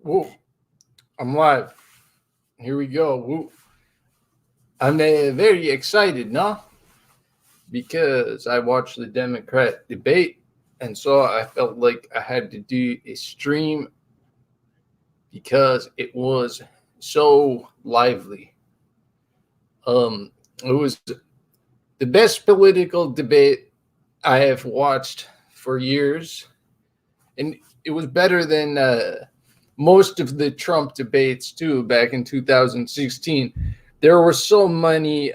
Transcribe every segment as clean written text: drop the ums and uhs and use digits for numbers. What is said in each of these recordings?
Whoa, I'm live. Here we go. Whoa. I'm very excited, no? Because I watched the Democrat debate, and so I felt like I had to do a stream because it was so lively. It was the best political debate I have watched for years, and it was better than most of the Trump debates too back in 2016. There were so many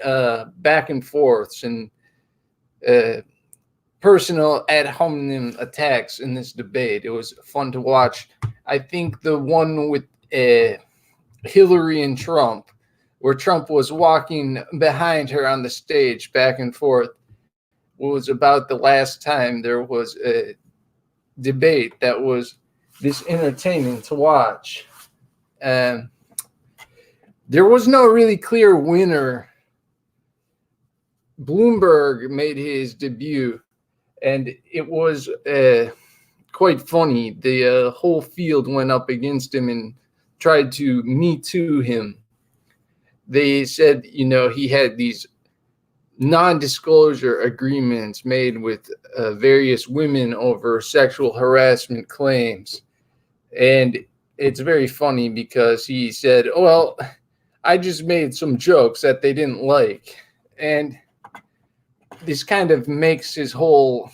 back and forths and uh, personal ad hominem attacks in this debate. It was fun to watch. I think the one with Hillary and Trump, where Trump was walking behind her on the stage back and forth, was about the last time there was a debate that was this entertaining to watch. Um, there was no really clear winner. Bloomberg made his debut, and it was quite funny. The whole field went up against him and tried to Me Too him. They said, he had these non-disclosure agreements made with various women over sexual harassment claims. And it's very funny because he said, well, I just made some jokes that they didn't like. And this kind of makes his whole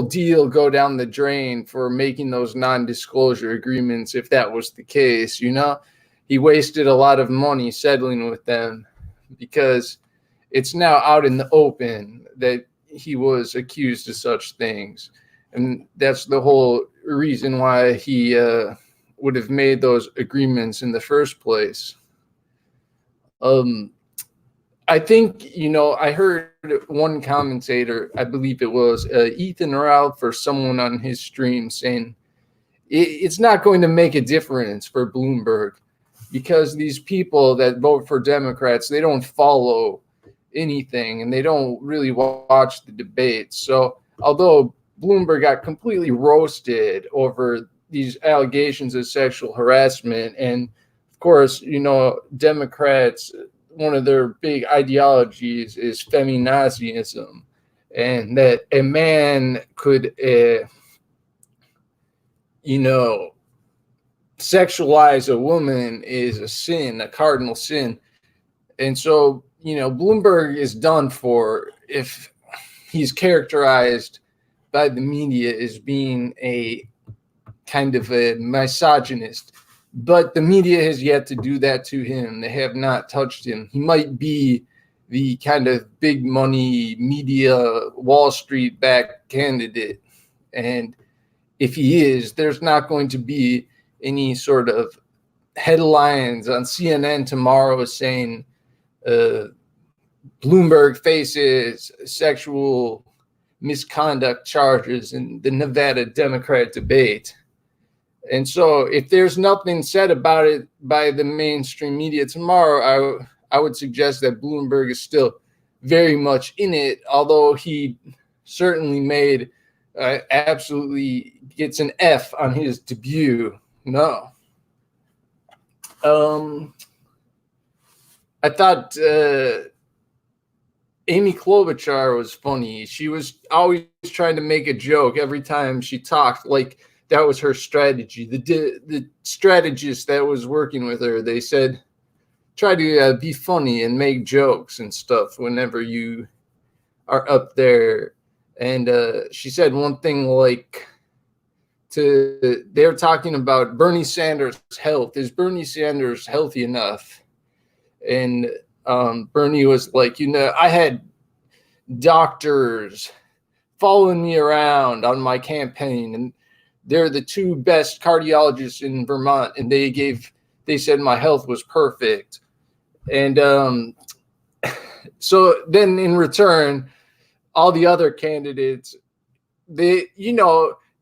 deal go down the drain for making those non-disclosure agreements. If that was the case, he wasted a lot of money settling with them because it's now out in the open that he was accused of such things. And that's the whole reason why he would have made those agreements in the first place. I think, I heard one commentator, I believe it was Ethan Ralph or someone on his stream, saying it's not going to make a difference for Bloomberg because these people that vote for Democrats, they don't follow anything and they don't really watch the debates. So although Bloomberg got completely roasted over these allegations of sexual harassment, and of course, Democrats, one of their big ideologies is feminazism, and that a man could, sexualize a woman is a sin, a cardinal sin. And so, Bloomberg is done for if he's characterized by the media as being a kind of a misogynist. But the media has yet to do that to him. They have not touched him. He might be the kind of big money media Wall Street backed candidate. And if he is, there's not going to be any sort of headlines on CNN tomorrow saying Bloomberg faces sexual misconduct charges in the Nevada Democrat debate. And so if there's nothing said about it by the mainstream media tomorrow, I would suggest that Bloomberg is still very much in it, although he certainly made absolutely gets an F on his debut. No. I thought Amy Klobuchar was funny. She was always trying to make a joke every time she talked, like that was her strategy. The strategist that was working with her, they said, try to be funny and make jokes and stuff whenever you are up there. And she said one thing like, they're talking about Bernie Sanders' health. Is Bernie Sanders healthy enough? And Bernie was like, I had doctors following me around on my campaign, and they're the two best cardiologists in Vermont, and they said my health was perfect. And so then in return, all the other candidates, they,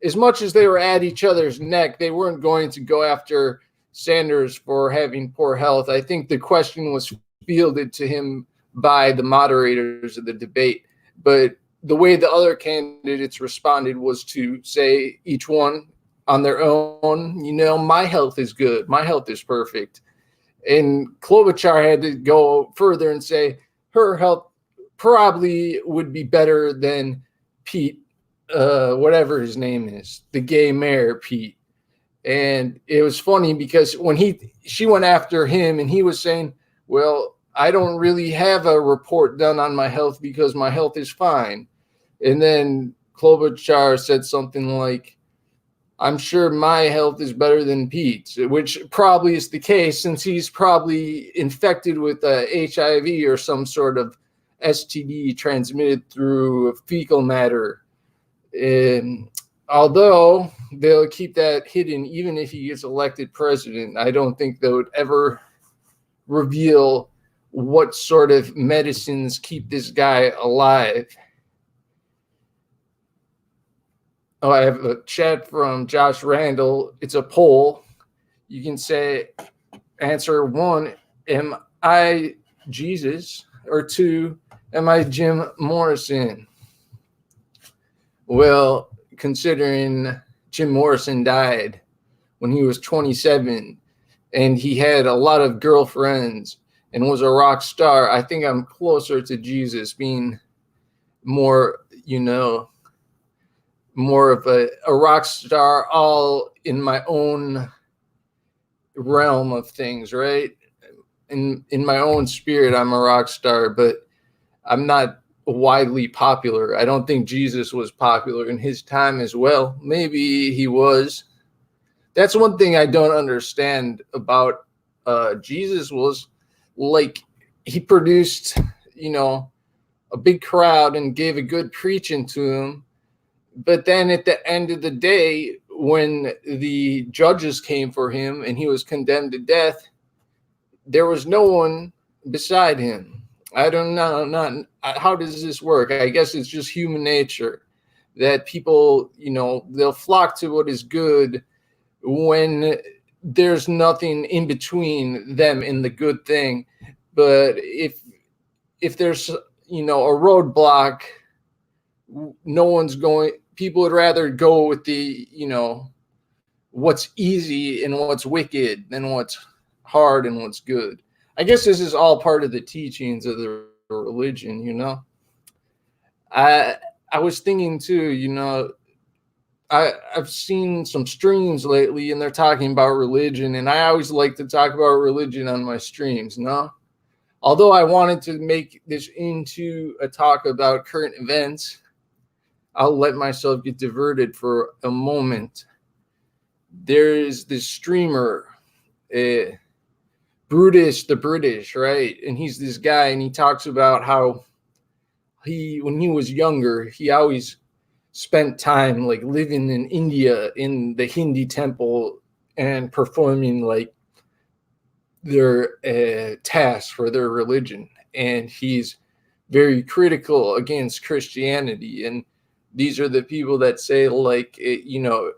as much as they were at each other's neck, they weren't going to go after Sanders for having poor health. I think the question was fielded to him by the moderators of the debate, but the way the other candidates responded was to say each one on their own. My health is good. My health is perfect. And Klobuchar had to go further and say her health probably would be better than Pete, whatever his name is, the gay mayor, Pete. And it was funny because when she went after him and he was saying, well, I don't really have a report done on my health because my health is fine. And then Klobuchar said something like, I'm sure my health is better than Pete's, which probably is the case since he's probably infected with HIV or some sort of STD transmitted through fecal matter. And although they'll keep that hidden, even if he gets elected president, I don't think they would ever reveal what sort of medicines keep this guy alive. Oh, I have a chat from Josh Randall. It's a poll. You can say, answer 1, am I Jesus? Or 2, am I Jim Morrison? Well, considering Jim Morrison died when he was 27 and he had a lot of girlfriends and was a rock star, I think I'm closer to Jesus, being more, more of a rock star, all in my own realm of things, right? In my own spirit, I'm a rock star, but I'm not widely popular. I don't think Jesus was popular in his time as well. Maybe he was. That's one thing I don't understand about Jesus was, like, he produced, a big crowd and gave a good preaching to him. But then at the end of the day, when the judges came for him and he was condemned to death, there was no one beside him. I don't know. How does this work? I guess it's just human nature that people, they'll flock to what is good when there's nothing in between them and the good thing. But if there's, a roadblock, no one's going, people would rather go with the, what's easy and what's wicked than what's hard and what's good. I guess this is all part of the teachings of the religion, I was thinking too, I've seen some streams lately and they're talking about religion, and I always like to talk about religion on my streams, Although I wanted to make this into a talk about current events, I'll let myself get diverted for a moment. There's this streamer, Brutus the British, right? And he's this guy, and he talks about how when he was younger, he always spent time like living in India in the Hindi temple and performing like their tasks for their religion. And he's very critical against Christianity. And these are the people that say like,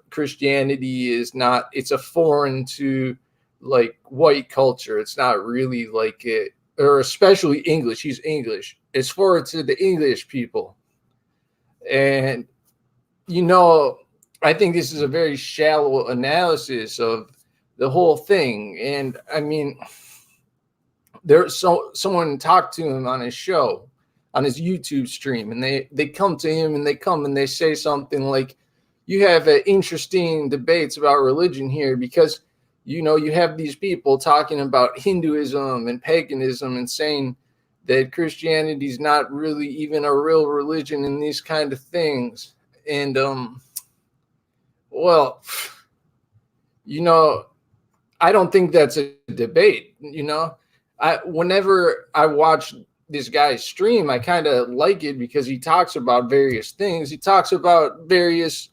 Christianity is not, it's a foreign to like white culture. It's not really like it, or especially English. He's English. It's foreign to the English people. And, I think this is a very shallow analysis of the whole thing. And I mean, someone talked to him on his show, on his YouTube stream, and they come to him and they say something like, you have interesting debates about religion here because, you have these people talking about Hinduism and paganism and saying that Christianity is not really even a real religion and these kind of things. And, well, I don't think that's a debate. Whenever I watch this guy's stream, I kind of like it because he talks about various things. He talks about various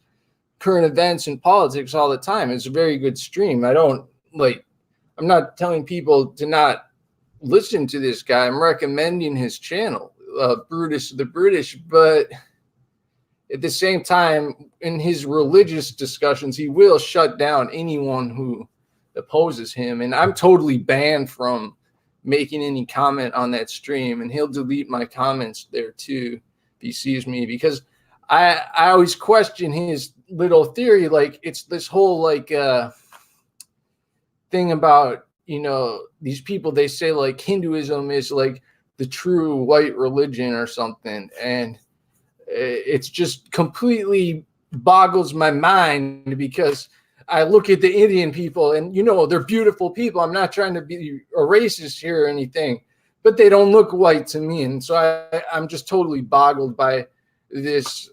current events and politics all the time. It's a very good stream. I'm not telling people to not listen to this guy. I'm recommending his channel, Brutus the British, but at the same time, in his religious discussions, he will shut down anyone who opposes him. And I'm totally banned from making any comment on that stream, and he'll delete my comments there too if he sees me, because I always question his little theory, like it's this whole like thing about, these people, they say like Hinduism is like the true white religion or something, and it's just completely boggles my mind, because I look at the Indian people and they're beautiful people. I'm not trying to be a racist here or anything, but they don't look white to me, and so I'm just totally boggled by this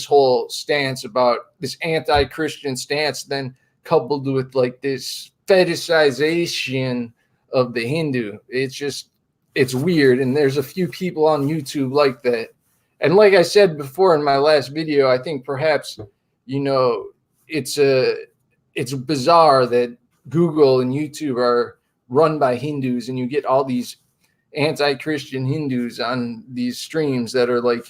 whole stance about this anti-Christian stance, then coupled with like this fetishization of the Hindu. It's weird, and there's a few people on YouTube like that. And like I said before in my last video, I think perhaps it's bizarre that Google and YouTube are run by Hindus, and you get all these anti-Christian Hindus on these streams that are like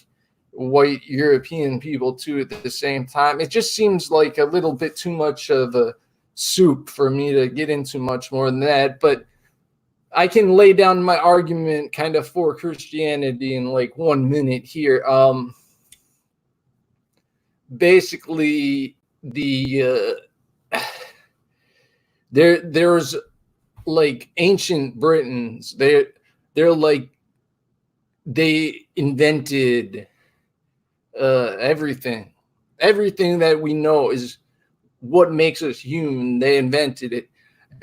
white European people too at the same time. It just seems like a little bit too much of a soup for me to get into much more than that, but I can lay down my argument kind of for Christianity in like 1 minute here. Basically, there's like ancient Britons. They're like they invented everything that we know is what makes us human. They invented it,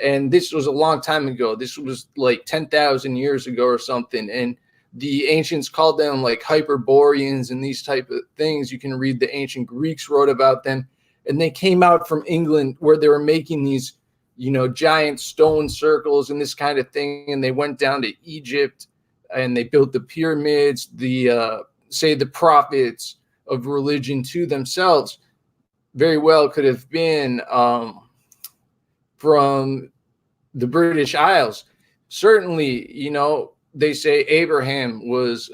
and this was a long time ago. This was like 10,000 years ago or something, and the ancients called them like Hyperboreans and these type of things. You can read the ancient Greeks wrote about them, and they came out from England where they were making these giant stone circles and this kind of thing, and they went down to Egypt and they built the pyramids, the prophets of religion to themselves very well could have been from the British Isles. Certainly, they say Abraham was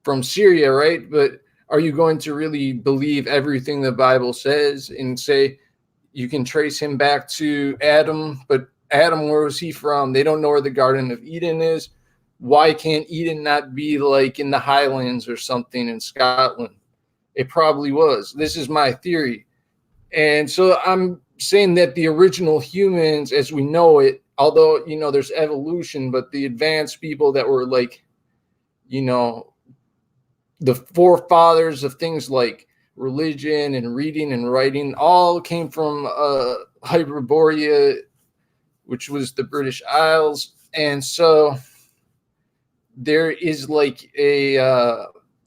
from Syria, right? But are you going to really believe everything the Bible says and say you can trace him back to Adam? But Adam, where was he from? They don't know where the Garden of Eden is. Why can't Eden not be like in the Highlands or something in Scotland? It probably was. This is my theory. And so I'm saying that the original humans as we know it, although, there's evolution, but the advanced people that were like, the forefathers of things like religion and reading and writing all came from Hyperborea, which was the British Isles. And so there is like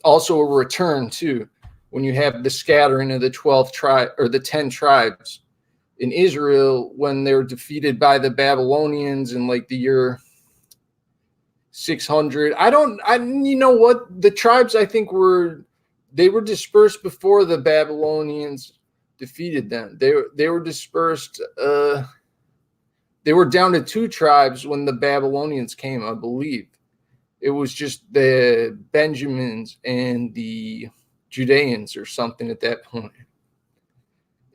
also a return too, when you have the scattering of the 12 tribe or the 10 tribes in Israel, when they were defeated by the Babylonians in like the year 600. The tribes, I think they were dispersed before the Babylonians defeated them. They were dispersed. They were down to 2 tribes when the Babylonians came, I believe. It was just the Benjamins and the Judeans or something at that point.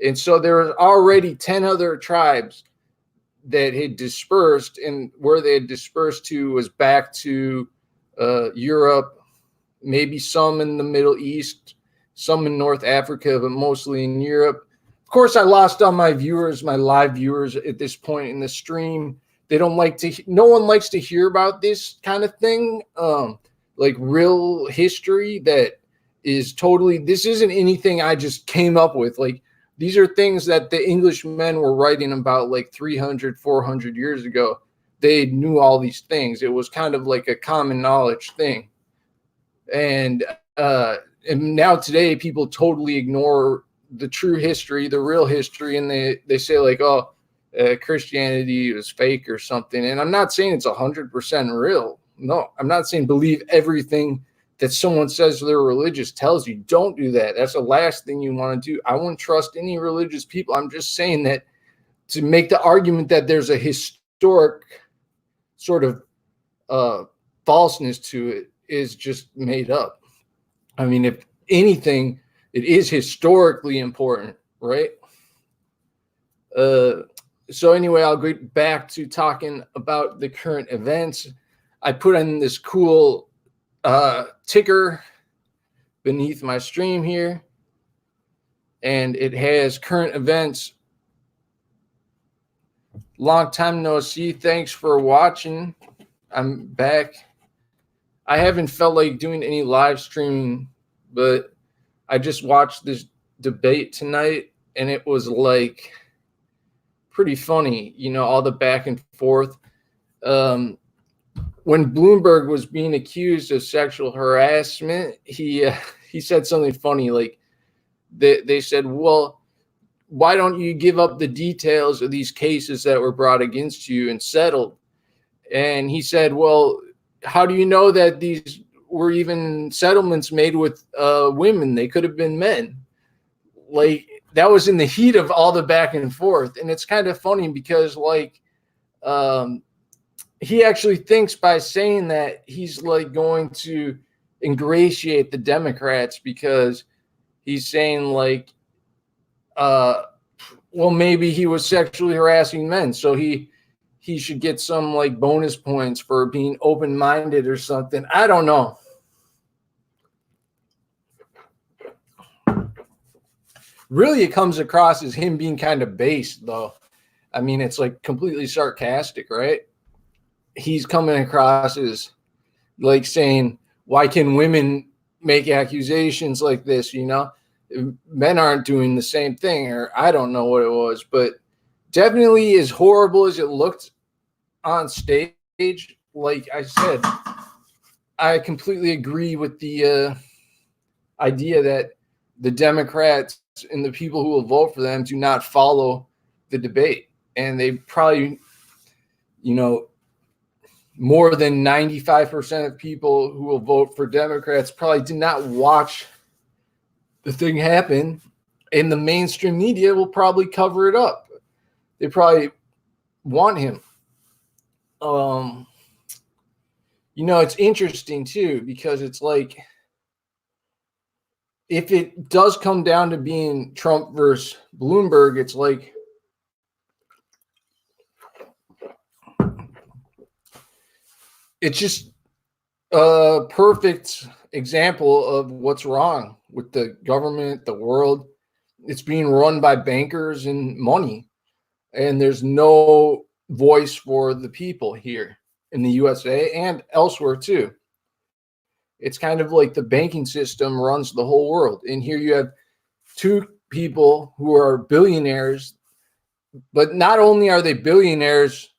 And so there were already 10 other tribes that had dispersed, and where they had dispersed to was back to Europe, maybe some in the Middle East, some in North Africa, but mostly in Europe. Of course, I lost all my viewers, my live viewers at this point in the stream. No one likes to hear about this kind of thing, like real history that is totally, this isn't anything I just came up with. Like, these are things that the Englishmen were writing about like 300, 400 years ago. They knew all these things. It was kind of like a common knowledge thing. And now today, people totally ignore the true history, the real history, and they say like, oh, Christianity was fake or something. And I'm not saying it's 100% real. No, I'm not saying believe everything that someone says they're religious tells you. Don't do that. That's the last thing you want to do. I wouldn't trust any religious people. I'm just saying that to make the argument that there's a historic sort of falseness to it is just made up. I mean, if anything, it is historically important, right? So anyway, I'll get back to talking about the current events. I put in this cool ticker beneath my stream here. and it has current events. Long time no see. Thanks for watching. I'm back. I haven't felt like doing any live streaming, but I just watched this debate tonight, and it was like pretty funny, all the back and forth. When Bloomberg was being accused of sexual harassment, he said something funny. Like they said, well, why don't you give up the details of these cases that were brought against you and settled? And he said, well, how do you know that these were even settlements made with women? They could have been men. Like, that was in the heat of all the back and forth. And it's kind of funny because, like, he actually thinks by saying that he's like going to ingratiate the Democrats, because he's saying like, well, maybe he was sexually harassing men, so he should get some like bonus points for being open-minded or something. I don't know. Really, it comes across as him being kind of based, though. I mean, it's like completely sarcastic, right? He's coming across as like saying, why can women make accusations like this? Men aren't doing the same thing, or I don't know what it was, but definitely as horrible as it looked on stage. Like I said, I completely agree with the idea that the Democrats and the people who will vote for them do not follow the debate. And they probably, more than 95% of people who will vote for Democrats probably did not watch the thing happen. And the mainstream media will probably cover it up. They probably want him. It's interesting too, because it's like, if it does come down to being Trump versus Bloomberg, it's like, it's just a perfect example of what's wrong with the government, the world. It's being run by bankers and money, and there's no voice for the people here in the USA and elsewhere too. It's kind of like the banking system runs the whole world. And here you have two people who are billionaires, but not only are they billionaires,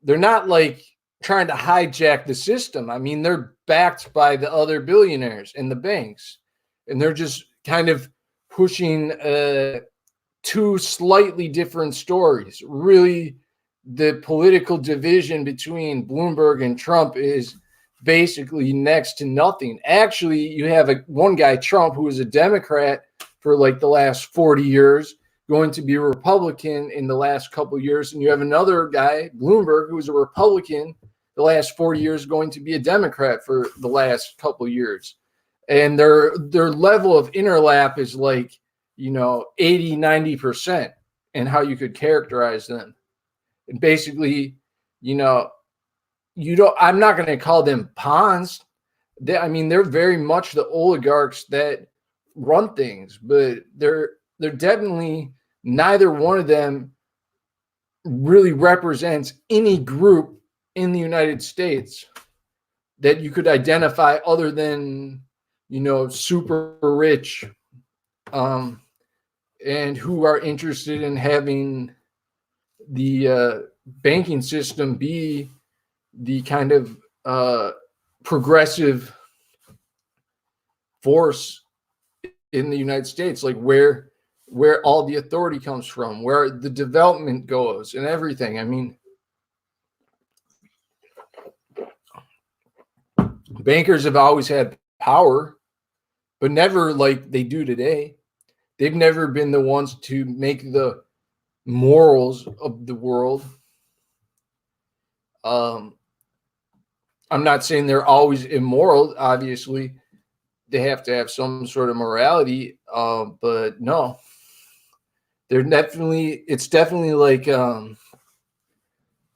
they're not like trying to hijack the system. I mean, they're backed by the other billionaires and the banks, and they're just kind of pushing two slightly different stories. Really, the political division between Bloomberg and Trump is basically next to nothing. Actually, you have one guy, Trump, who is a Democrat for like the last 40 years, going to be a Republican in the last couple of years. And you have another guy, Bloomberg, who is a Republican the last 40 years, going to be a Democrat for the last couple of years. And their level of interlap is like, 80, 90% in how you could characterize them. And basically, I'm not going to call them pawns. They're very much the oligarchs that run things, but they're definitely, neither one of them really represents any group in the United States that you could identify other than, super rich, and who are interested in having the banking system be the kind of progressive force in the United States, like where all the authority comes from, where the development goes and everything. I mean, bankers have always had power, but never like they do today. They've never been the ones to make the morals of the world. I'm not saying they're always immoral. Obviously, they have to have some sort of morality, but no, it's definitely like,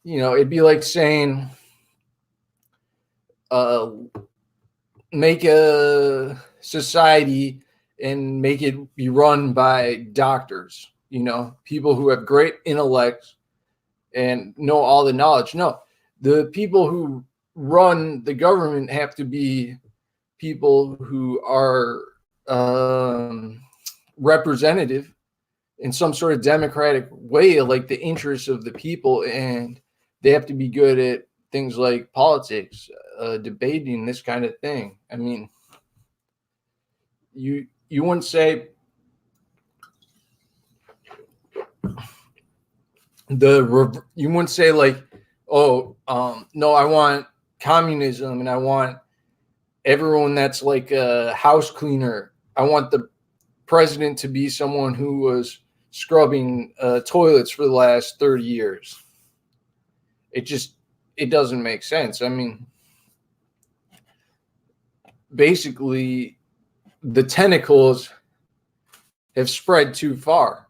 it'd be like saying, make a society and make it be run by doctors, people who have great intellect and know all the knowledge. No, the people who run the government have to be people who are representative in some sort of democratic way, like the interests of the people, and they have to be good at things like politics, debating, this kind of thing. I mean, you wouldn't say you wouldn't say like, oh, no, I want communism and I want everyone that's like a house cleaner. I want the president to be someone who was scrubbing toilets for the last 30 years. It doesn't make sense. I mean, basically, the tentacles have spread too far.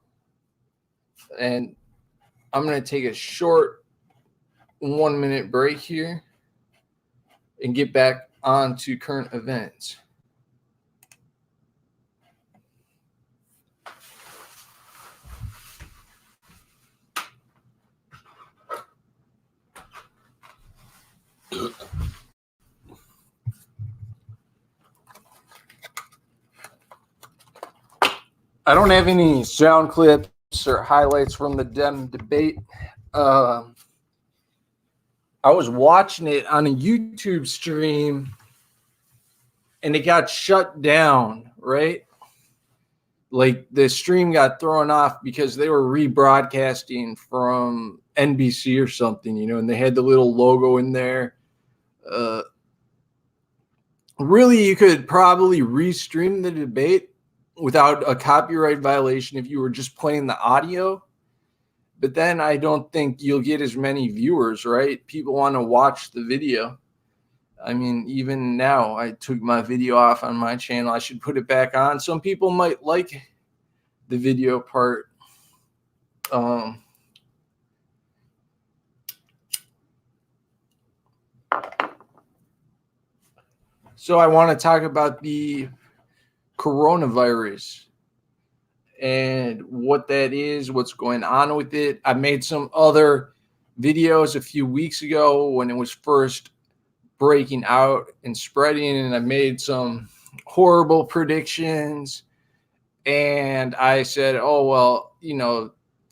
And I'm going to take a short 1-minute break here and get back on to current events. I don't have any sound clips or highlights from the Dem debate. I was watching it on a YouTube stream and it got shut down, right? Like the stream got thrown off because they were rebroadcasting from NBC or something, and they had the little logo in there. Really, you could probably restream the debate without a copyright violation if you were just playing the audio. But then I don't think you'll get as many viewers, right? People want to watch the video. I mean, even now, I took my video off on my channel. I should put it back on. Some people might like the video part. So I want to talk about the coronavirus and what that is, what's going on with it. I made some other videos a few weeks ago when it was first breaking out and spreading, and I made some horrible predictions. And I said, oh, well,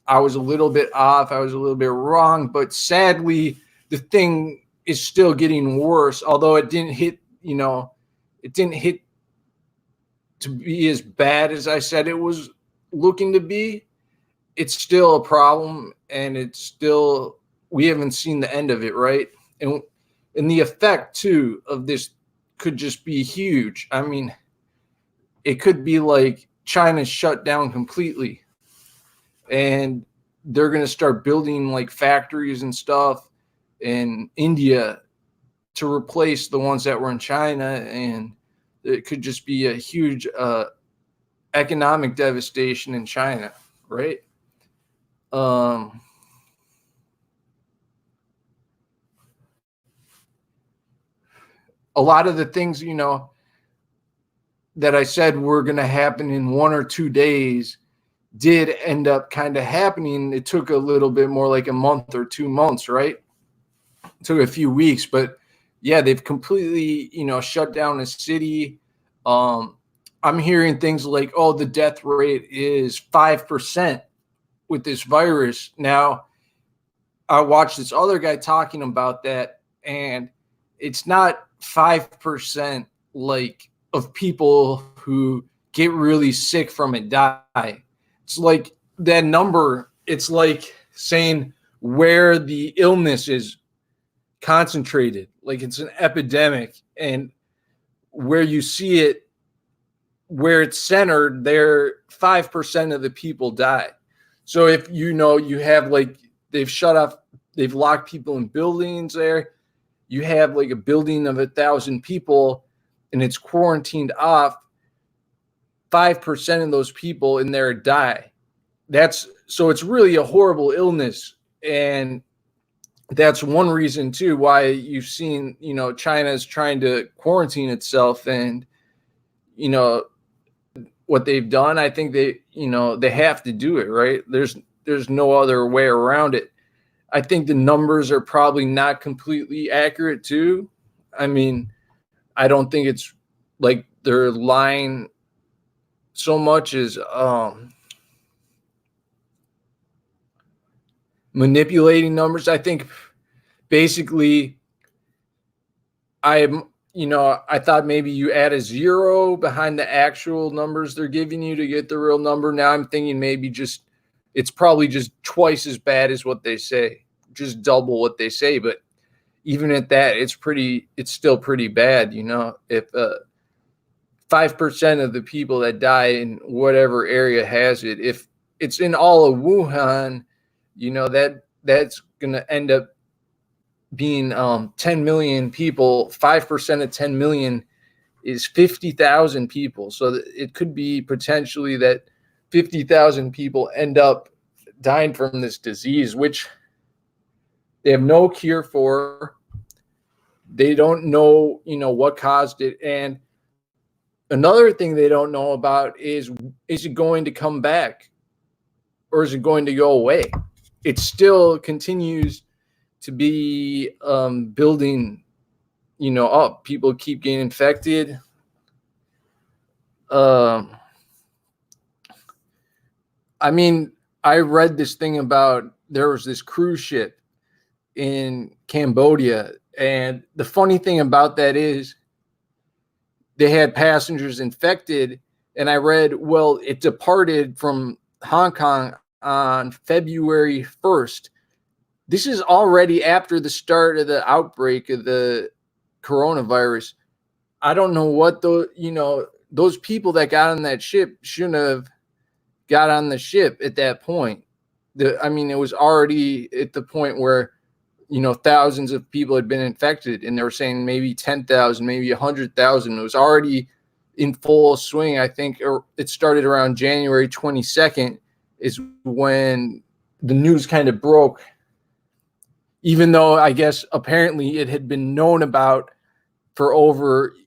I was a little bit off. I was a little bit wrong. But sadly, the thing is still getting worse, although it didn't hit, it didn't hit to be as bad as I said it was looking to be. It's still a problem, and we haven't seen the end of it, right? And the effect too of this could just be huge. I mean, it could be like China shut down completely, and they're going to start building like factories and stuff in India to replace the ones that were in China, and it could just be a huge economic devastation in China, right? A lot of the things, that I said were going to happen in 1 or 2 days did end up kind of happening. It took a little bit more, like a month or 2 months, right? It took a few weeks, but yeah, they've completely, shut down a city. I'm hearing things like, oh, the death rate is 5% with this virus. Now, I watched this other guy talking about that, and it's not 5% like of people who get really sick from it die. It's like that number, it's like saying where the illness is concentrated, like it's an epidemic, and where you see it, where it's centered, there 5% of the people die. So if you have like they've locked people in buildings there, you have like a building of 1,000 people and it's quarantined off, 5% of those people in there die. So it's really a horrible illness. And that's one reason too why you've seen, China is trying to quarantine itself. And, what they've done. I think they have to do it, right? There's no other way around it. I think the numbers are probably not completely accurate too. I mean, I don't think it's like they're lying so much as manipulating numbers. I think basically I thought maybe you add a 0 behind the actual numbers they're giving you to get the real number. Now I'm thinking maybe it's probably just twice as bad as what they say, just double what they say. But even at that, it's still pretty bad. If 5% of the people that die in whatever area has it, if it's in all of Wuhan, that's going to end up being 10 million people. 5% of 10 million is 50,000 people. So it could be potentially that 50,000 people end up dying from this disease, which they have no cure for. They don't know, what caused it. And another thing they don't know about is it going to come back or is it going to go away? It still continues to be building, up. People keep getting infected. I mean, I read this thing about there was this cruise ship in Cambodia. And the funny thing about that is they had passengers infected. And I read, well, it departed from Hong Kong on February 1st. This is already after the start of the outbreak of the coronavirus. I don't know what those people that got on that ship shouldn't have got on the ship at that point. It was already at the point where, thousands of people had been infected, and they were saying maybe 10,000, maybe 100,000. It was already in full swing. I think it started around January 22nd is when the news kind of broke, even though I guess apparently it had been known about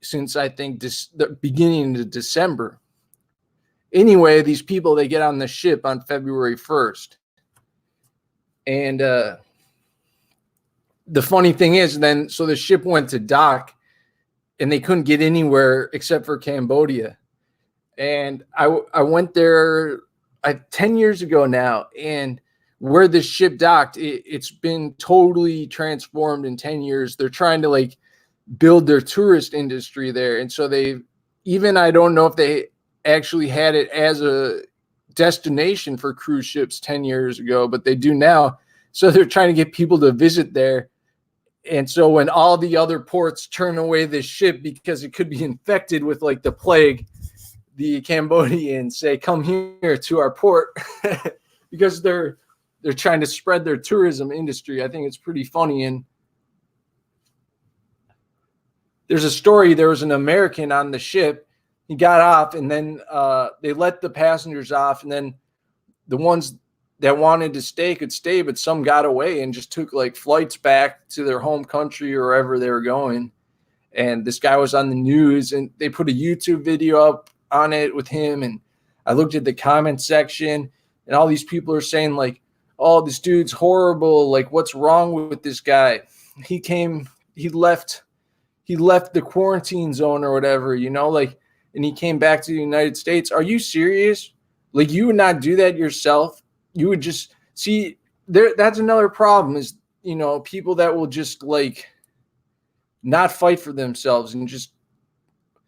since I think the beginning of December. Anyway, these people, they get on the ship on February 1st. And the funny thing is so the ship went to dock and they couldn't get anywhere except for Cambodia. And I went there 10 years ago now, and where the ship docked, it's been totally transformed in 10 years. They're trying to build their tourist industry there. And so I don't know if they actually had it as a destination for cruise ships 10 years ago, but they do now. So they're trying to get people to visit there. And so when all the other ports turn away this ship because it could be infected with the plague, the Cambodians say, come here to our port because they're trying to spread their tourism industry. I think it's pretty funny. And there's a story, there was an American on the ship. He got off, and then they let the passengers off, and then the ones that wanted to stay could stay, but some got away and just took flights back to their home country or wherever they were going. And this guy was on the news, and they put a YouTube video up on it with him. And I looked at the comment section, and all these people are saying oh, this dude's horrible. What's wrong with this guy? He left the quarantine zone or whatever, and he came back to the United States. Are you serious? You would not do that yourself. You would just see there. That's another problem is, people that will just not fight for themselves and just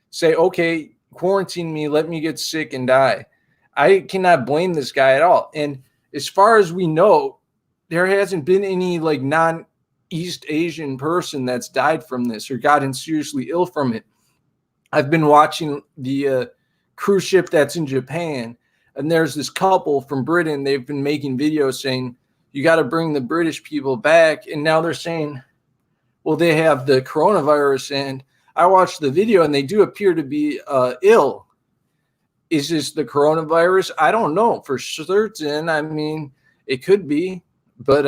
say, okay, quarantine me, let me get sick and die. I cannot blame this guy at all. And as far as we know, there hasn't been any non-East Asian person that's died from this or gotten seriously ill from it. I've been watching the cruise ship that's in Japan, and there's this couple from Britain. They've been making videos saying, you got to bring the British people back. And now they're saying, well, they have the coronavirus. And I watched the video, and they do appear to be ill. Is this the coronavirus? I don't know for certain. It could be, but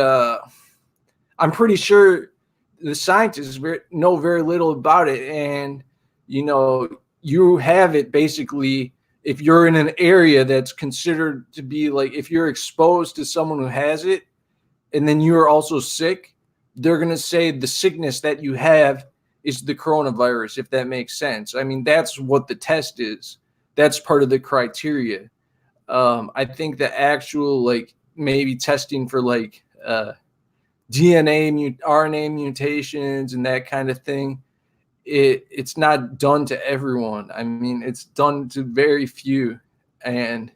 I'm pretty sure the scientists know very little about it. And, you have it basically if you're in an area that's considered to be like, if you're exposed to someone who has it and then you are also sick, they're going to say the sickness that you have is the coronavirus, if that makes sense. I mean, that's what the test is. That's part of the criteria. I think the actual, like, maybe testing for like DNA, RNA mutations and that kind of thing, it's not done to everyone. I mean, it's done to very few. And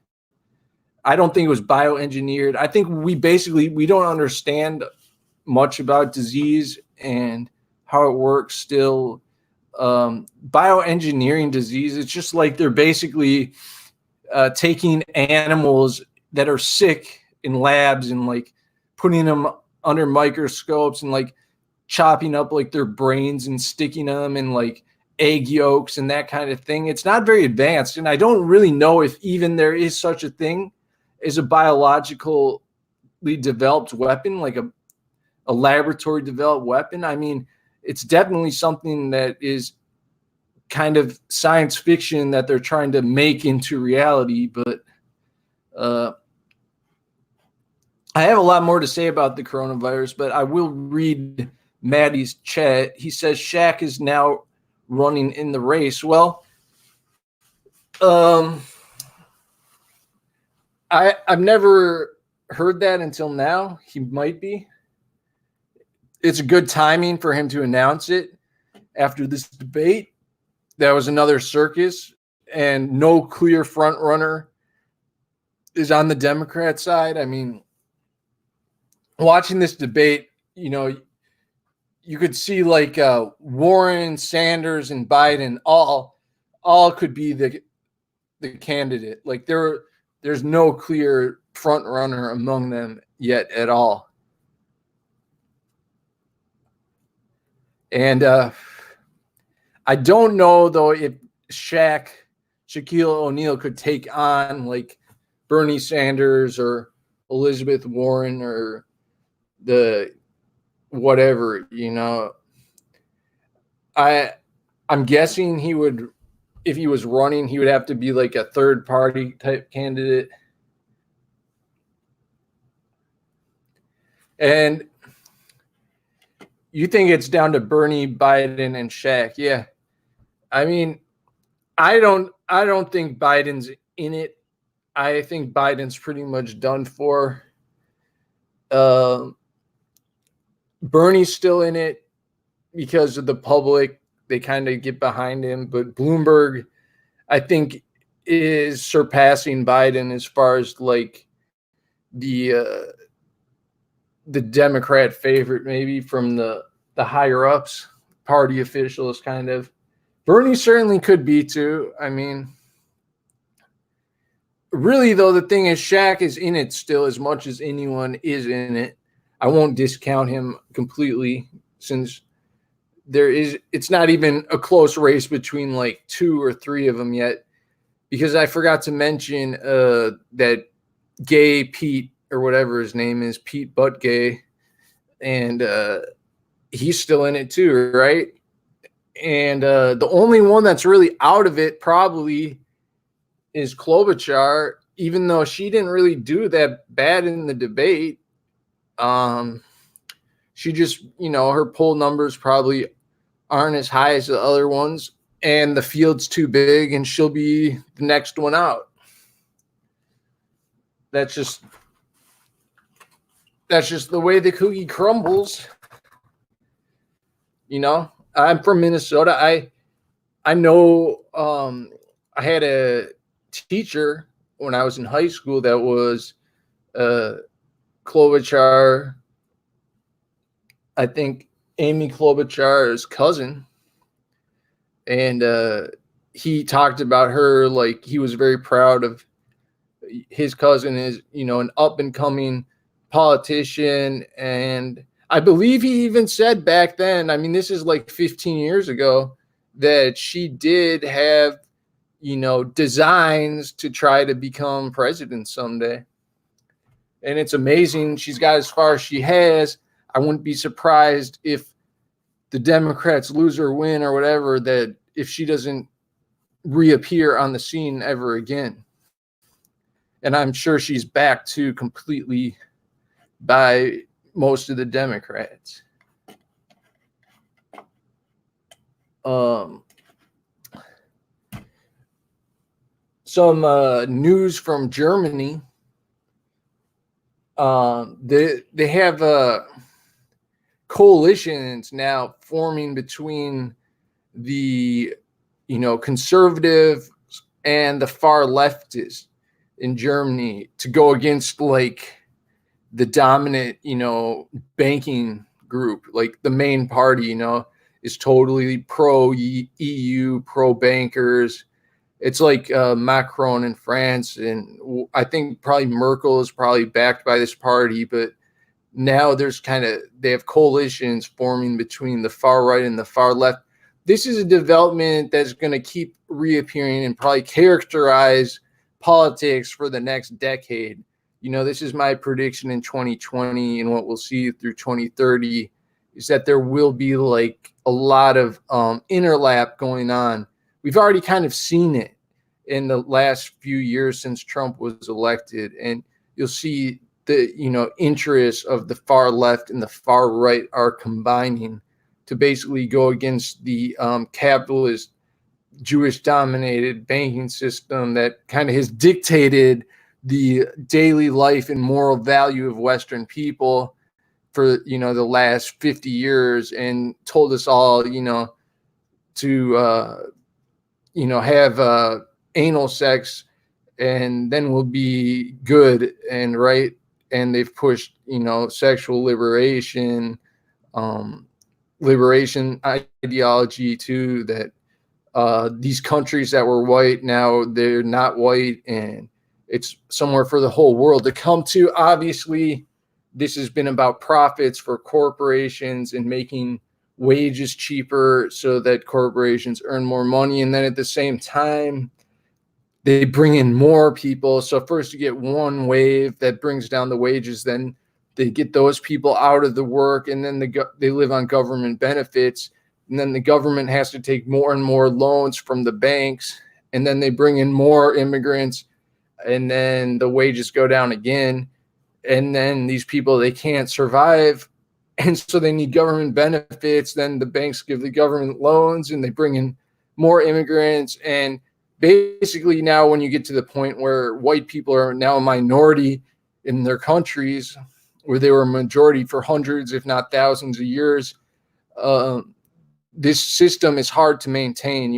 I don't think it was bioengineered. I think we don't understand much about disease and how it works still. Bioengineering disease, it's just like they're basically taking animals that are sick in labs and like putting them under microscopes and like chopping up like their brains and sticking them in like egg yolks and that kind of thing. It's not very advanced. And I don't really know if even there is such a thing as a biologically developed weapon, like a laboratory developed weapon. I mean, it's definitely something that is kind of science fiction that they're trying to make into reality. But I have a lot more to say about the coronavirus, but I will read Maddie's chat. He says Shaq is now running in the race. Well, I've never heard that until now. He might be. It's a good timing for him to announce it after this debate. That was another circus, and no clear front runner is on the Democrat side. I mean, watching this debate, you know, you could see like Warren, Sanders, and Biden all could be the candidate. Like there's no clear front runner among them yet at all. And I don't know though if Shaquille O'Neal could take on like Bernie Sanders or Elizabeth Warren or the whatever, you know. I'm guessing he would, if he was running, he would have to be like a third party type candidate. And you think it's down to Bernie, Biden, and Shaq? Yeah. I mean, I don't think Biden's in it. I think Biden's pretty much done for. Bernie's still in it because of the public. They kind of get behind him. But Bloomberg, I think, is surpassing Biden as far as like the Democrat favorite, maybe from the higher ups, party officials, kind of. Bernie certainly could be too. I mean, really though, the thing is, Shaq is in it still as much as anyone is in it. I won't discount him completely since it's not even a close race between like 2 or 3 of them yet, because I forgot to mention that Gay Pete, or whatever his name is, Pete Buttigieg, and he's still in it too, right? And the only one that's really out of it probably is Klobuchar, even though she didn't really do that bad in the debate. She just, you know, her poll numbers probably aren't as high as the other ones, and the field's too big, and she'll be the next one out. That's just the way the cookie crumbles. You know, I'm from Minnesota. I know I had a teacher when I was in high school that was Klobuchar, I think Amy Klobuchar's cousin. And he talked about her like he was very proud of his cousin is, you know, an up and coming politician. And I believe he even said back then, I mean, this is like 15 years ago, that she did have, you know, designs to try to become president someday. And it's amazing she's got as far as she has. I wouldn't be surprised if the Democrats lose or win or whatever, that if she doesn't reappear on the scene ever again. And I'm sure she's backed to completely by most of the Democrats. Some news from Germany. They have coalitions now forming between the conservative and the far leftists in Germany to go against like the dominant banking group. Like the main party is totally pro EU, pro bankers. It's like Macron in France, and I think probably Merkel is probably backed by this party, but now they have coalitions forming between the far right and the far left. This is a development that's going to keep reappearing and probably characterize politics for the next decade. This is my prediction in 2020, and what we'll see through 2030 is that there will be like a lot of interlap going on. We've already kind of seen it in the last few years since Trump was elected, and you'll see the interests of the far left and the far right are combining to basically go against the capitalist, Jewish-dominated banking system that kind of has dictated the daily life and moral value of Western people for the last 50 years, and told us all to have anal sex and then we'll be good and right. And they've pushed sexual liberation ideology too, that these countries that were white, now they're not white, and it's somewhere for the whole world to come to. Obviously, this has been about profits for corporations and making wages cheaper so that corporations earn more money. And then at the same time, they bring in more people. So first you get one wave that brings down the wages, then they get those people out of the work, and then they live on government benefits. And then the government has to take more and more loans from the banks, and then they bring in more immigrants, and then the wages go down again. And then these people, they can't survive, and so they need government benefits. Then the banks give the government loans, and they bring in more immigrants. And basically now when you get to the point where white people are now a minority in their countries, where they were a majority for hundreds, if not thousands of years, this system is hard to maintain,